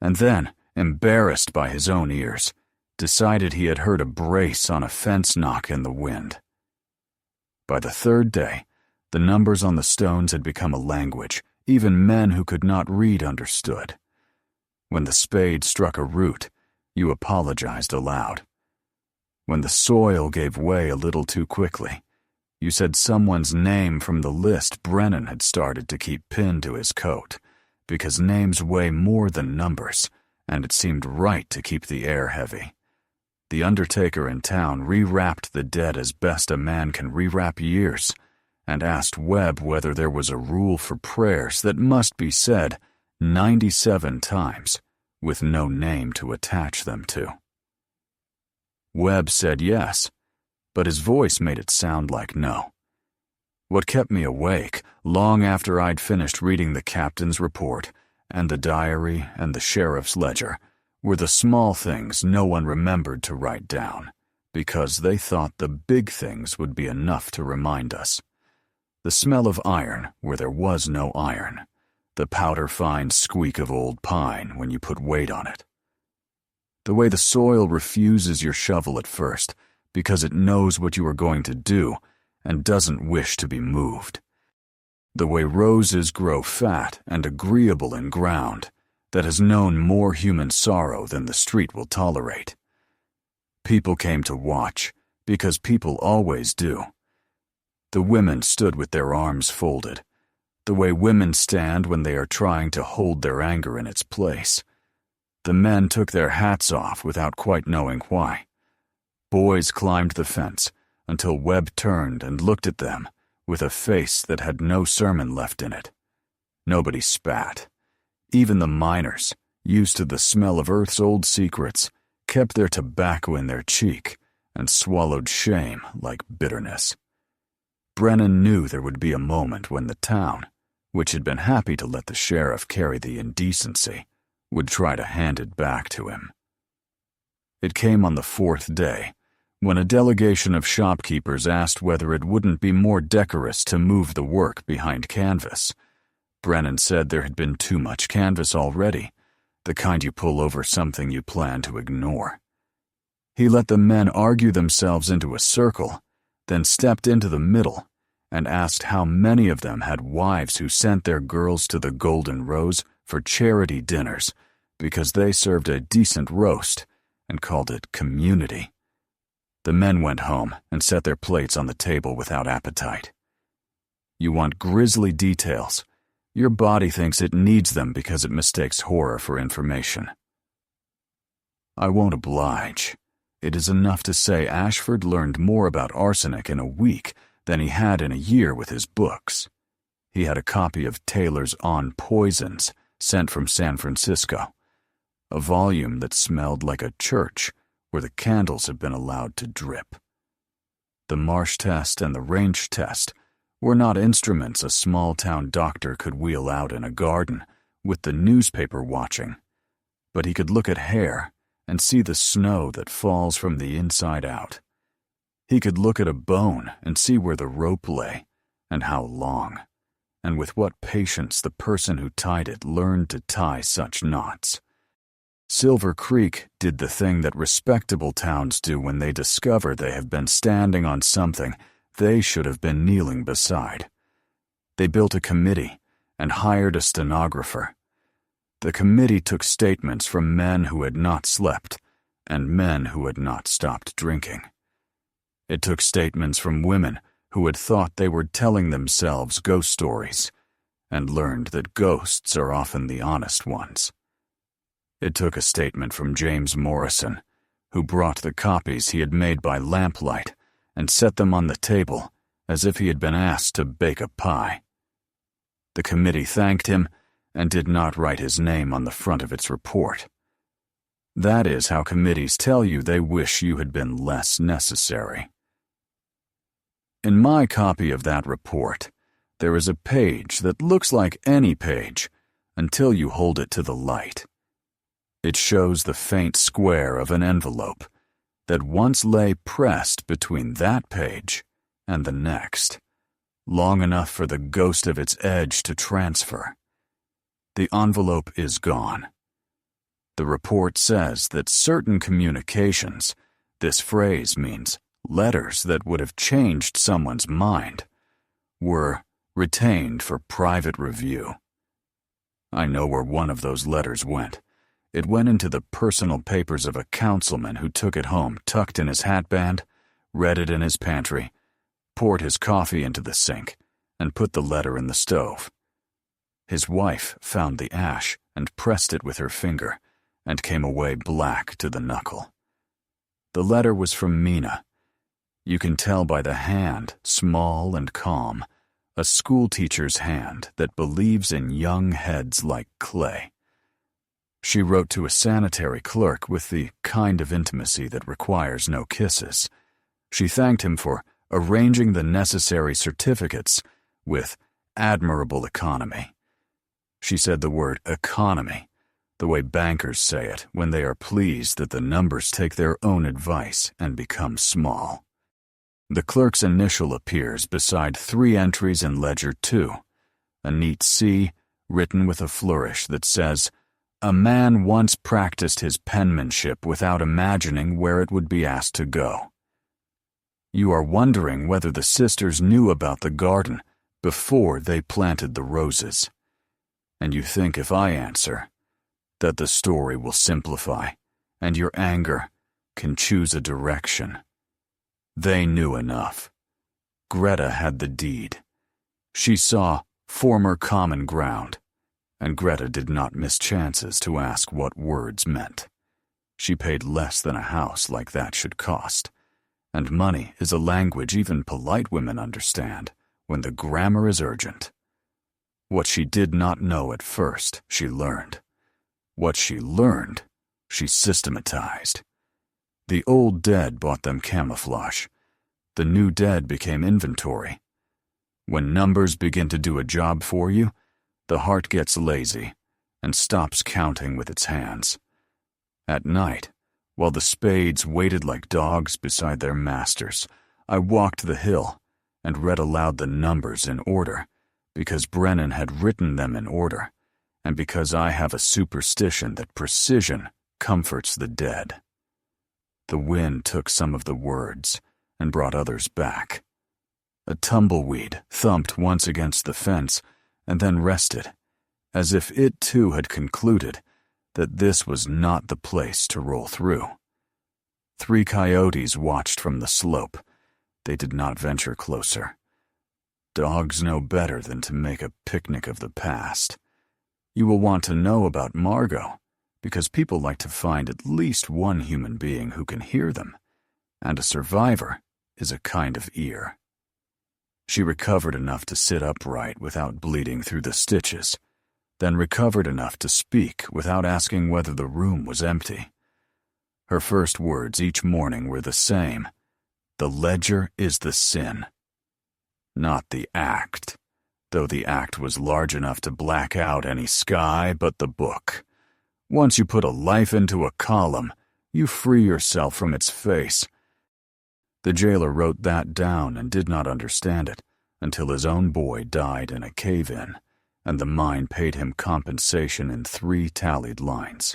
and then, embarrassed by his own ears, decided he had heard a brace on a fence knock in the wind. By the 3rd day, the numbers on the stones had become a language even men who could not read understood. When the spade struck a root, you apologized aloud. When the soil gave way a little too quickly, you said someone's name from the list Brennan had started to keep pinned to his coat, because names weigh more than numbers, and it seemed right to keep the air heavy. The undertaker in town rewrapped the dead as best a man can rewrap years, and asked Webb whether there was a rule for prayers that must be said 97 times, with no name to attach them to. Webb said yes, but his voice made it sound like no. What kept me awake, long after I'd finished reading the captain's report, and the diary and the sheriff's ledger, were the small things no one remembered to write down, because they thought the big things would be enough to remind us. The smell of iron where there was no iron, the powder-fine squeak of old pine when you put weight on it. The way the soil refuses your shovel at first because it knows what you are going to do and doesn't wish to be moved. The way roses grow fat and agreeable in ground that has known more human sorrow than the street will tolerate. People came to watch, because people always do. The women stood with their arms folded, the way women stand when they are trying to hold their anger in its place. The men took their hats off without quite knowing why. Boys climbed the fence until Webb turned and looked at them with a face that had no sermon left in it. Nobody spat. Even the miners, used to the smell of Earth's old secrets, kept their tobacco in their cheek and swallowed shame like bitterness. Brennan knew there would be a moment when the town, which had been happy to let the sheriff carry the indecency, would try to hand it back to him. It came on the 4th day, when a delegation of shopkeepers asked whether it wouldn't be more decorous to move the work behind canvas. Brennan said there had been too much canvas already, the kind you pull over something you plan to ignore. He let the men argue themselves into a circle, then stepped into the middle and asked how many of them had wives who sent their girls to the Golden Rose for charity dinners because they served a decent roast and called it community. The men went home and set their plates on the table without appetite. You want grisly details. Your body thinks it needs them because it mistakes horror for information. I won't oblige. It is enough to say Ashford learned more about arsenic in a week than he had in a year with his books. He had a copy of Taylor's On Poisons sent from San Francisco, a volume that smelled like a church where the candles had been allowed to drip. The Marsh test and the Range test were not instruments a small-town doctor could wheel out in a garden with the newspaper watching, but he could look at hair and see the snow that falls from the inside out. He could look at a bone and see where the rope lay and how long, and with what patience the person who tied it learned to tie such knots. Silver Creek did the thing that respectable towns do when they discover they have been standing on something they should have been kneeling beside. They built a committee and hired a stenographer. The committee took statements from men who had not slept and men who had not stopped drinking. It took statements from women who had thought they were telling themselves ghost stories and learned that ghosts are often the honest ones. It took a statement from James Morrison, who brought the copies he had made by lamplight and set them on the table as if he had been asked to bake a pie. The committee thanked him and did not write his name on the front of its report. That is how committees tell you they wish you had been less necessary. In my copy of that report, there is a page that looks like any page until you hold it to the light. It shows the faint square of an envelope that once lay pressed between that page and the next, long enough for the ghost of its edge to transfer. The envelope is gone. The report says that certain communications, this phrase means letters that would have changed someone's mind, were retained for private review. I know where one of those letters went. It went into the personal papers of a councilman who took it home tucked in his hatband, read it in his pantry, poured his coffee into the sink, and put the letter in the stove. His wife found the ash and pressed it with her finger and came away black to the knuckle. The letter was from Mina. You can tell by the hand, small and calm, a schoolteacher's hand that believes in young heads like clay. She wrote to a sanitary clerk with the kind of intimacy that requires no kisses. She thanked him for arranging the necessary certificates with admirable economy. She said the word economy, the way bankers say it when they are pleased that the numbers take their own advice and become small. The clerk's initial appears beside 3 entries in Ledger 2, a neat C written with a flourish that says, "A man once practiced his penmanship without imagining where it would be asked to go." You are wondering whether the sisters knew about the garden before they planted the roses. And you think if I answer, that the story will simplify, and your anger can choose a direction. They knew enough. Greta had the deed. She saw former common ground, and Greta did not miss chances to ask what words meant. She paid less than a house like that should cost, and money is a language even polite women understand when the grammar is urgent. What she did not know at first, she learned. What she learned, she systematized. The old dead bought them camouflage. The new dead became inventory. When numbers begin to do a job for you, the heart gets lazy and stops counting with its hands. At night, while the spades waited like dogs beside their masters, I walked the hill and read aloud the numbers in order, because Brennan had written them in order, and because I have a superstition that precision comforts the dead. The wind took some of the words and brought others back. A tumbleweed thumped once against the fence and then rested, as if it too had concluded that this was not the place to roll through. 3 coyotes watched from the slope. They did not venture closer. Dogs know better than to make a picnic of the past. You will want to know about Margot, because people like to find at least one human being who can hear them, and a survivor is a kind of ear. She recovered enough to sit upright without bleeding through the stitches, then recovered enough to speak without asking whether the room was empty. Her first words each morning were the same: "The ledger is the sin." Not the act, though the act was large enough to black out any sky but the book. Once you put a life into a column, you free yourself from its face. The jailer wrote that down and did not understand it until his own boy died in a cave-in, and the mine paid him compensation in 3 tallied lines.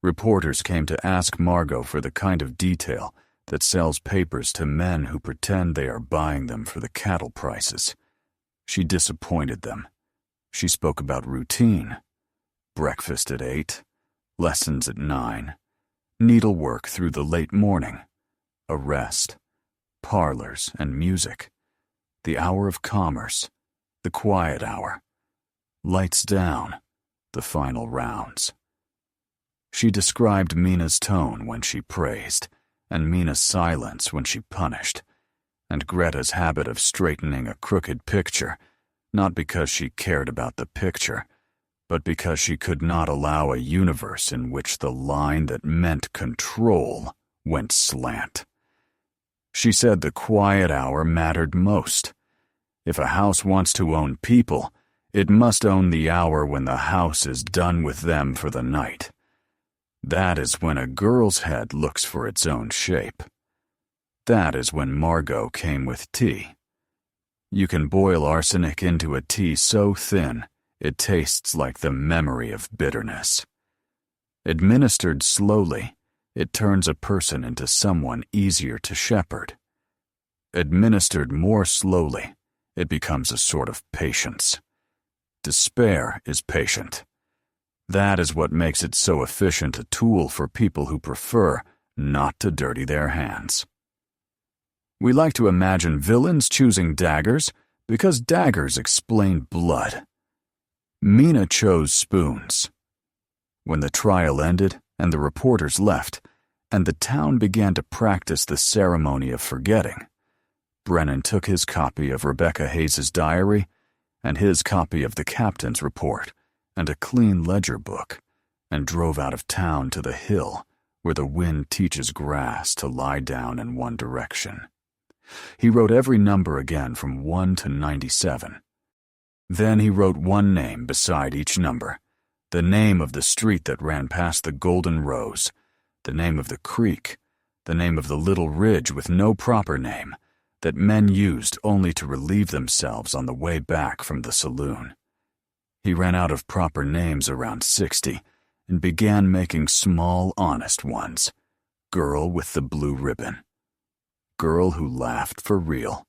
Reporters came to ask Margot for the kind of detail that sells papers to men who pretend they are buying them for the cattle prices. She disappointed them. She spoke about routine: breakfast at 8, lessons at 9, needlework through the late morning, a rest, parlors and music, the hour of commerce, the quiet hour, lights down, the final rounds. She described Mina's tone when she praised, and Mina's silence when she punished, and Greta's habit of straightening a crooked picture, not because she cared about the picture, but because she could not allow a universe in which the line that meant control went slant. She said the quiet hour mattered most. If a house wants to own people, it must own the hour when the house is done with them for the night. That is when a girl's head looks for its own shape. That is when Margot came with tea. You can boil arsenic into a tea so thin it tastes like the memory of bitterness. Administered slowly, it turns a person into someone easier to shepherd. Administered more slowly, it becomes a sort of patience. Despair is patient. That is what makes it so efficient a tool for people who prefer not to dirty their hands. We like to imagine villains choosing daggers because daggers explain blood. Mina chose spoons. When the trial ended and the reporters left, and the town began to practice the ceremony of forgetting, Brennan took his copy of Rebecca Hayes's diary and his copy of the captain's report and a clean ledger book, and drove out of town to the hill where the wind teaches grass to lie down in one direction. He wrote every number again from 1 to 97. Then he wrote one name beside each number, the name of the street that ran past the Golden Rose, the name of the creek, the name of the little ridge with no proper name, that men used only to relieve themselves on the way back from the saloon. He ran out of proper names around 60 and began making small, honest ones. Girl with the blue ribbon. Girl who laughed for real.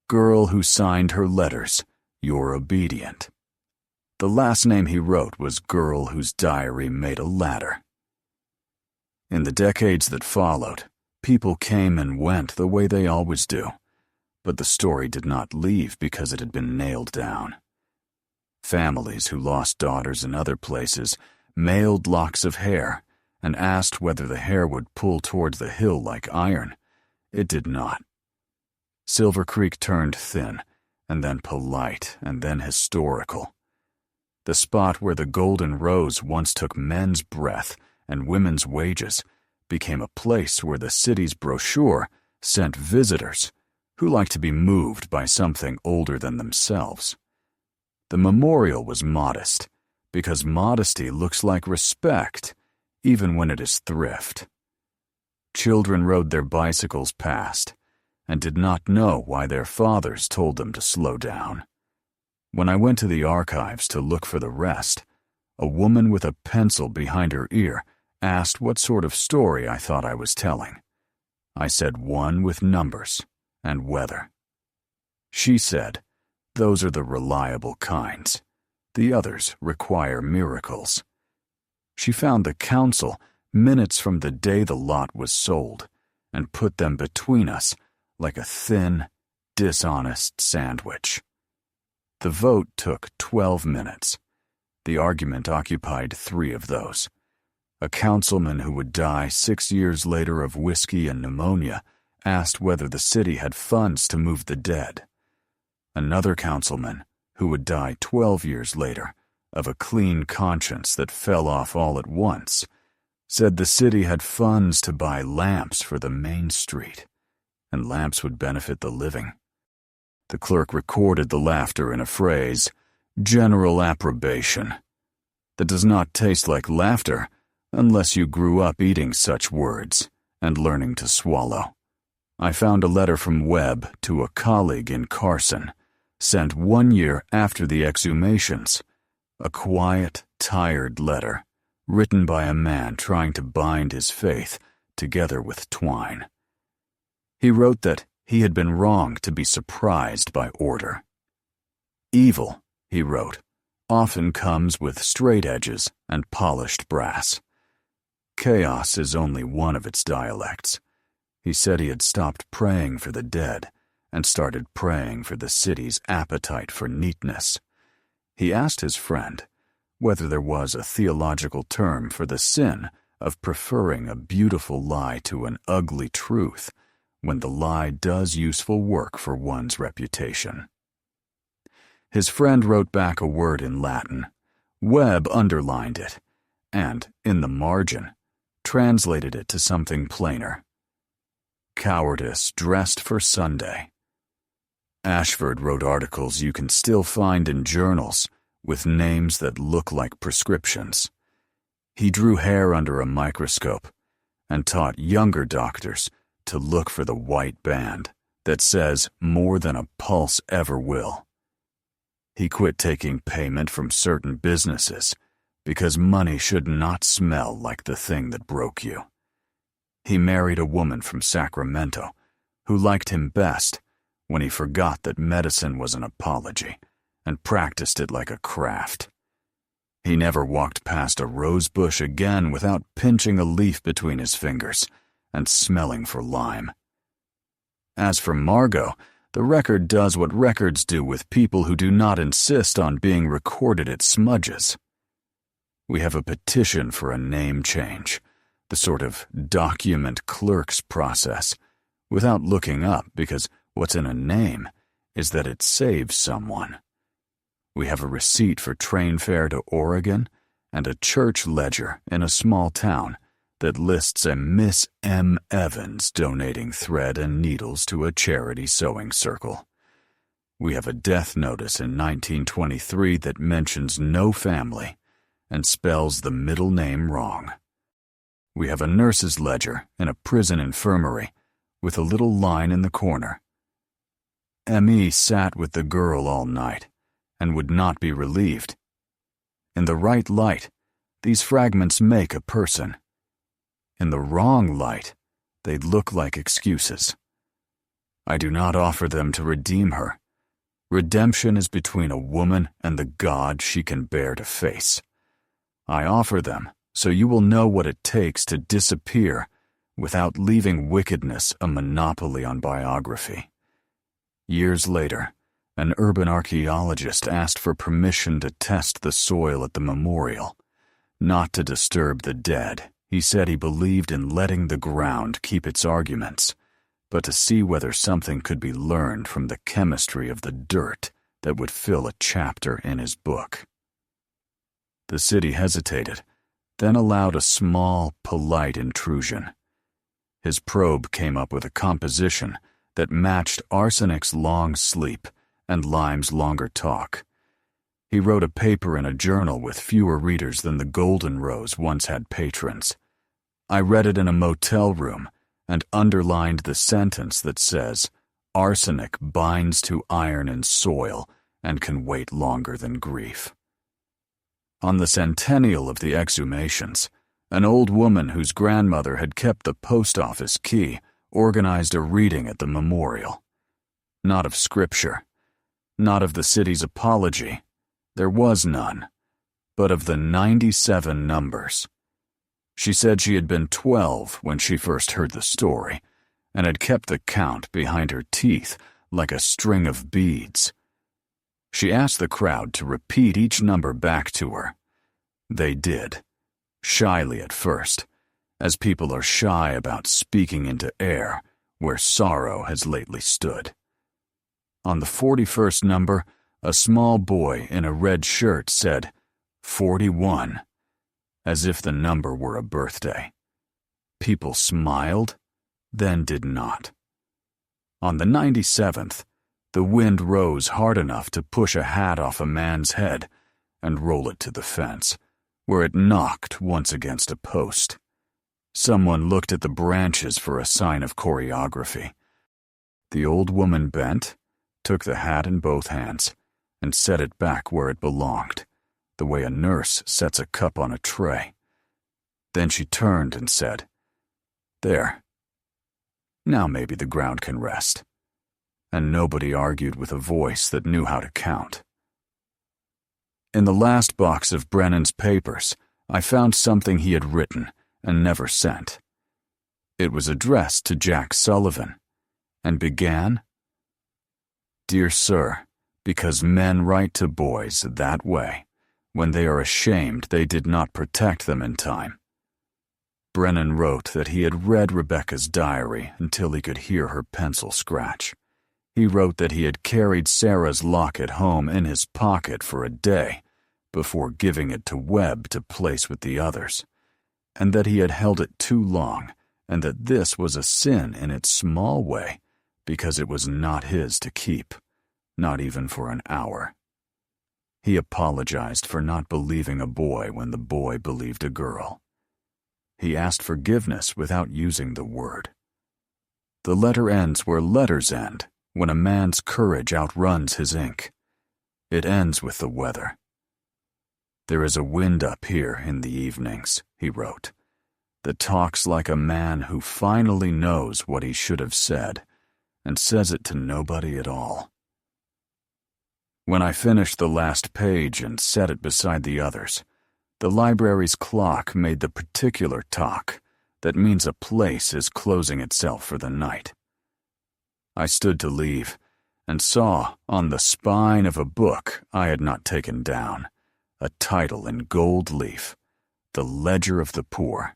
Girl who signed her letters, "You're obedient." The last name he wrote was girl whose diary made a ladder. In the decades that followed, people came and went the way they always do, but the story did not leave because it had been nailed down. Families who lost daughters in other places mailed locks of hair and asked whether the hair would pull towards the hill like iron. It did not. Silver Creek turned thin, and then polite, and then historical. The spot where the Golden Rose once took men's breath and women's wages became a place where the city's brochure sent visitors who liked to be moved by something older than themselves. The memorial was modest, because modesty looks like respect, even when it is thrift. Children rode their bicycles past and did not know why their fathers told them to slow down. When I went to the archives to look for the rest, a woman with a pencil behind her ear asked what sort of story I thought I was telling. I said one with numbers and weather. She said, "Those are the reliable kinds. The others require miracles." She found the council minutes from the day the lot was sold and put them between us like a thin, dishonest sandwich. The vote took 12 minutes. The argument occupied 3 of those. A councilman who would die 6 years later of whiskey and pneumonia asked whether the city had funds to move the dead. Another councilman, who would die 12 years later of a clean conscience that fell off all at once, said the city had funds to buy lamps for the main street, and lamps would benefit the living. The clerk recorded the laughter in a phrase, "general approbation," that does not taste like laughter unless you grew up eating such words and learning to swallow. I found a letter from Webb to a colleague in Carson, sent 1 year after the exhumations, a quiet, tired letter, written by a man trying to bind his faith together with twine. He wrote that he had been wrong to be surprised by order. "Evil," he wrote, "often comes with straight edges and polished brass. Chaos is only one of its dialects." He said he had stopped praying for the dead and started praying for the city's appetite for neatness. He asked his friend whether there was a theological term for the sin of preferring a beautiful lie to an ugly truth when the lie does useful work for one's reputation. His friend wrote back a word in Latin. Webb underlined it, and, in the margin, translated it to something plainer. "Cowardice dressed for Sunday." Ashford wrote articles you can still find in journals with names that look like prescriptions. He drew hair under a microscope and taught younger doctors to look for the white band that says more than a pulse ever will. He quit taking payment from certain businesses because money should not smell like the thing that broke you. He married a woman from Sacramento who liked him best when he forgot that medicine was an apology and practiced it like a craft. He never walked past a rose bush again without pinching a leaf between his fingers and smelling for lime. As for Margot, the record does what records do with people who do not insist on being recorded at smudges. We have a petition for a name change, the sort of document clerk's process, without looking up because what's in a name is that it saves someone. We have a receipt for train fare to Oregon and a church ledger in a small town that lists a Miss M. Evans donating thread and needles to a charity sewing circle. We have a death notice in 1923 that mentions no family and spells the middle name wrong. We have a nurse's ledger in a prison infirmary with a little line in the corner. M.E. sat with the girl all night and would not be relieved. In the right light, these fragments make a person. In the wrong light, they look like excuses. I do not offer them to redeem her. Redemption is between a woman and the God she can bear to face. I offer them so you will know what it takes to disappear without leaving wickedness a monopoly on biography. Years later, an urban archaeologist asked for permission to test the soil at the memorial. Not to disturb the dead, he said he believed in letting the ground keep its arguments, but to see whether something could be learned from the chemistry of the dirt that would fill a chapter in his book. The city hesitated, then allowed a small, polite intrusion. His probe came up with a composition that matched arsenic's long sleep and lime's longer talk. He wrote a paper in a journal with fewer readers than the Golden Rose once had patrons. I read it in a motel room and underlined the sentence that says, "Arsenic binds to iron and soil and can wait longer than grief. On the centennial of the exhumations, an old woman whose grandmother had kept the post office key organized a reading at the memorial. Not of scripture, not of the city's apology, there was none, but of the 97 numbers. She said she had been 12 when she first heard the story, and had kept the count behind her teeth like a string of beads. She asked the crowd to repeat each number back to her. They did, shyly at first, as people are shy about speaking into air where sorrow has lately stood. On the 41st number, a small boy in a red shirt said, 41, as if the number were a birthday. People smiled, then did not. On the 97th, the wind rose hard enough to push a hat off a man's head and roll it to the fence, where it knocked once against a post. Someone looked at the branches for a sign of choreography. The old woman bent, took the hat in both hands, and set it back where it belonged, the way a nurse sets a cup on a tray. Then she turned and said, "There. Now maybe the ground can rest." And nobody argued with a voice that knew how to count. In the last box of Brennan's papers, I found something he had written and never sent. It was addressed to Jack Sullivan, and began, "Dear Sir, because men write to boys that way, when they are ashamed they did not protect them in time." Brennan wrote that he had read Rebecca's diary until he could hear her pencil scratch. He wrote that he had carried Sarah's locket home in his pocket for a day before giving it to Webb to place with the others, and that he had held it too long, and that this was a sin in its small way because it was not his to keep, not even for an hour. He apologized for not believing a boy when the boy believed a girl. He asked forgiveness without using the word. The letter ends where letters end, when a man's courage outruns his ink. It ends with the weather. "There is a wind up here in the evenings," he wrote, "that talks like a man who finally knows what he should have said, and says it to nobody at all." When I finished the last page and set it beside the others, the library's clock made the particular talk that means a place is closing itself for the night. I stood to leave and saw on the spine of a book I had not taken down a title in gold leaf, "The Ledger of the Poor."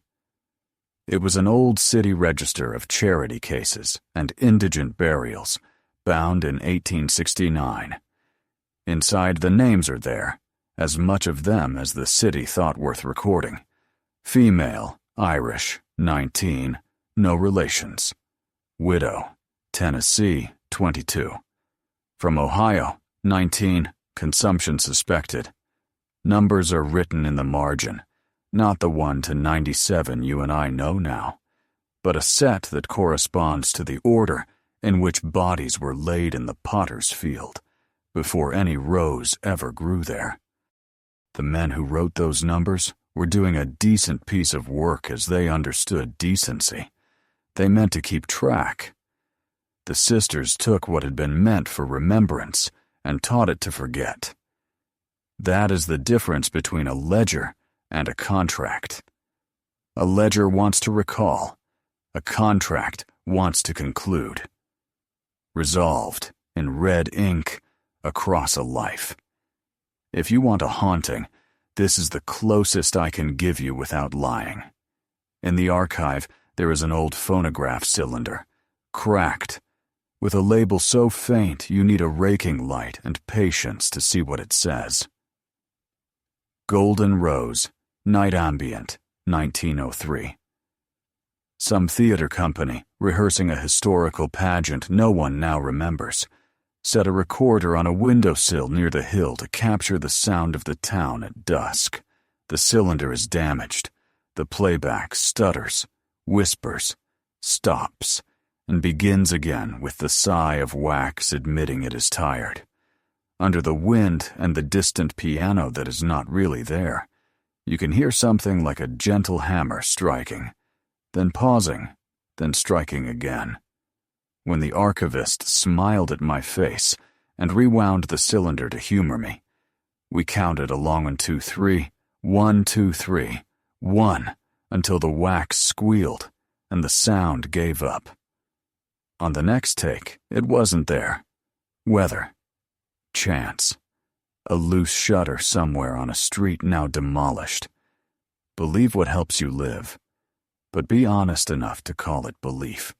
It was an old city register of charity cases and indigent burials, bound in 1869. Inside, the names are there, as much of them as the city thought worth recording. Female, Irish, 19, no relations. Widow, Tennessee, 22. From Ohio, 19, consumption suspected. Numbers are written in the margin, not the one to 97 you and I know now, but a set that corresponds to the order in which bodies were laid in the potter's field, before any rose ever grew there. The men who wrote those numbers were doing a decent piece of work as they understood decency. They meant to keep track. The sisters took what had been meant for remembrance and taught it to forget. That is the difference between a ledger and a contract. A ledger wants to recall. A contract wants to conclude. Resolved, in red ink, across a life. If you want a haunting, this is the closest I can give you without lying. In the archive, there is an old phonograph cylinder, cracked, with a label so faint you need a raking light and patience to see what it says. Golden Rose, Night Ambient, 1903. Some theater company, rehearsing a historical pageant no one now remembers, set a recorder on a windowsill near the hill to capture the sound of the town at dusk. The cylinder is damaged. The playback stutters, whispers, stops, and begins again with the sigh of wax admitting it is tired. Under the wind and the distant piano that is not really there, you can hear something like a gentle hammer striking, then pausing, then striking again. When the archivist smiled at my face and rewound the cylinder to humor me, we counted along on 2, 3, 1, 2, 3, 1, until the wax squealed and the sound gave up. On the next take, it wasn't there. Weather. Chance. A loose shutter somewhere on a street now demolished. Believe what helps you live, but be honest enough to call it belief.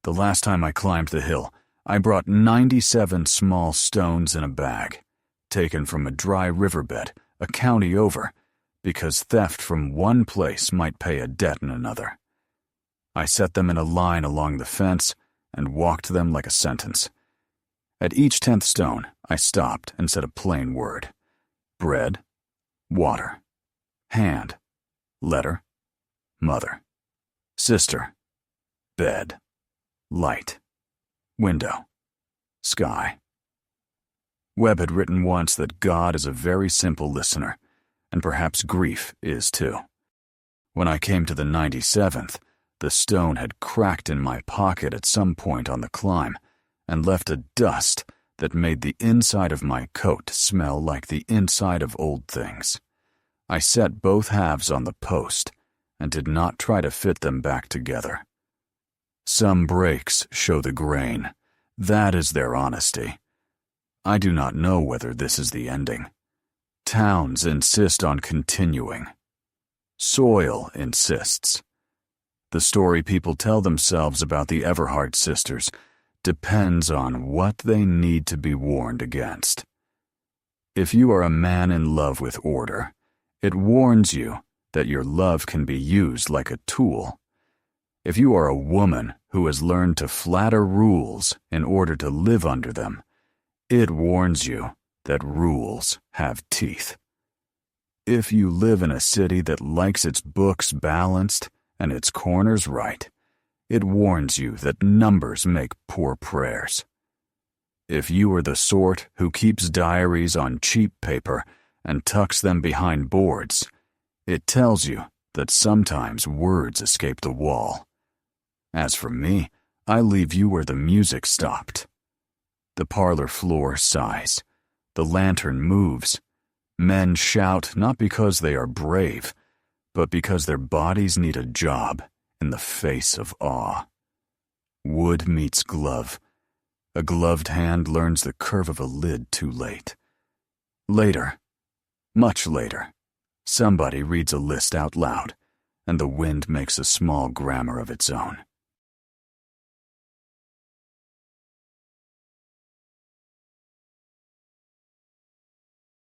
The last time I climbed the hill, I brought 97 small stones in a bag, taken from a dry riverbed a county over, because theft from one place might pay a debt in another. I set them in a line along the fence and walked them like a sentence. At each 10th stone, I stopped and said a plain word. Bread, water, hand, letter, mother, sister, bed, light, window, sky. Webb had written once that God is a very simple listener, and perhaps grief is too. When I came to the 97th, the stone had cracked in my pocket at some point on the climb and left a dust that made the inside of my coat smell like the inside of old things. I set both halves on the post and did not try to fit them back together. Some breaks show the grain. That is their honesty. I do not know whether this is the ending. Towns insist on continuing. Soil insists. The story people tell themselves about the Everhart sisters depends on what they need to be warned against. If you are a man in love with order, it warns you that your love can be used like a tool. If you are a woman who has learned to flatter rules in order to live under them, it warns you that rules have teeth. If you live in a city that likes its books balanced and its corners right, it warns you that numbers make poor prayers. If you are the sort who keeps diaries on cheap paper and tucks them behind boards, it tells you that sometimes words escape the wall. As for me, I leave you where the music stopped. The parlor floor sighs. The lantern moves. Men shout not because they are brave, but because their bodies need a job in the face of awe. Wood meets glove. A gloved hand learns the curve of a lid too late. Later, much later, somebody reads a list out loud, and the wind makes a small grammar of its own.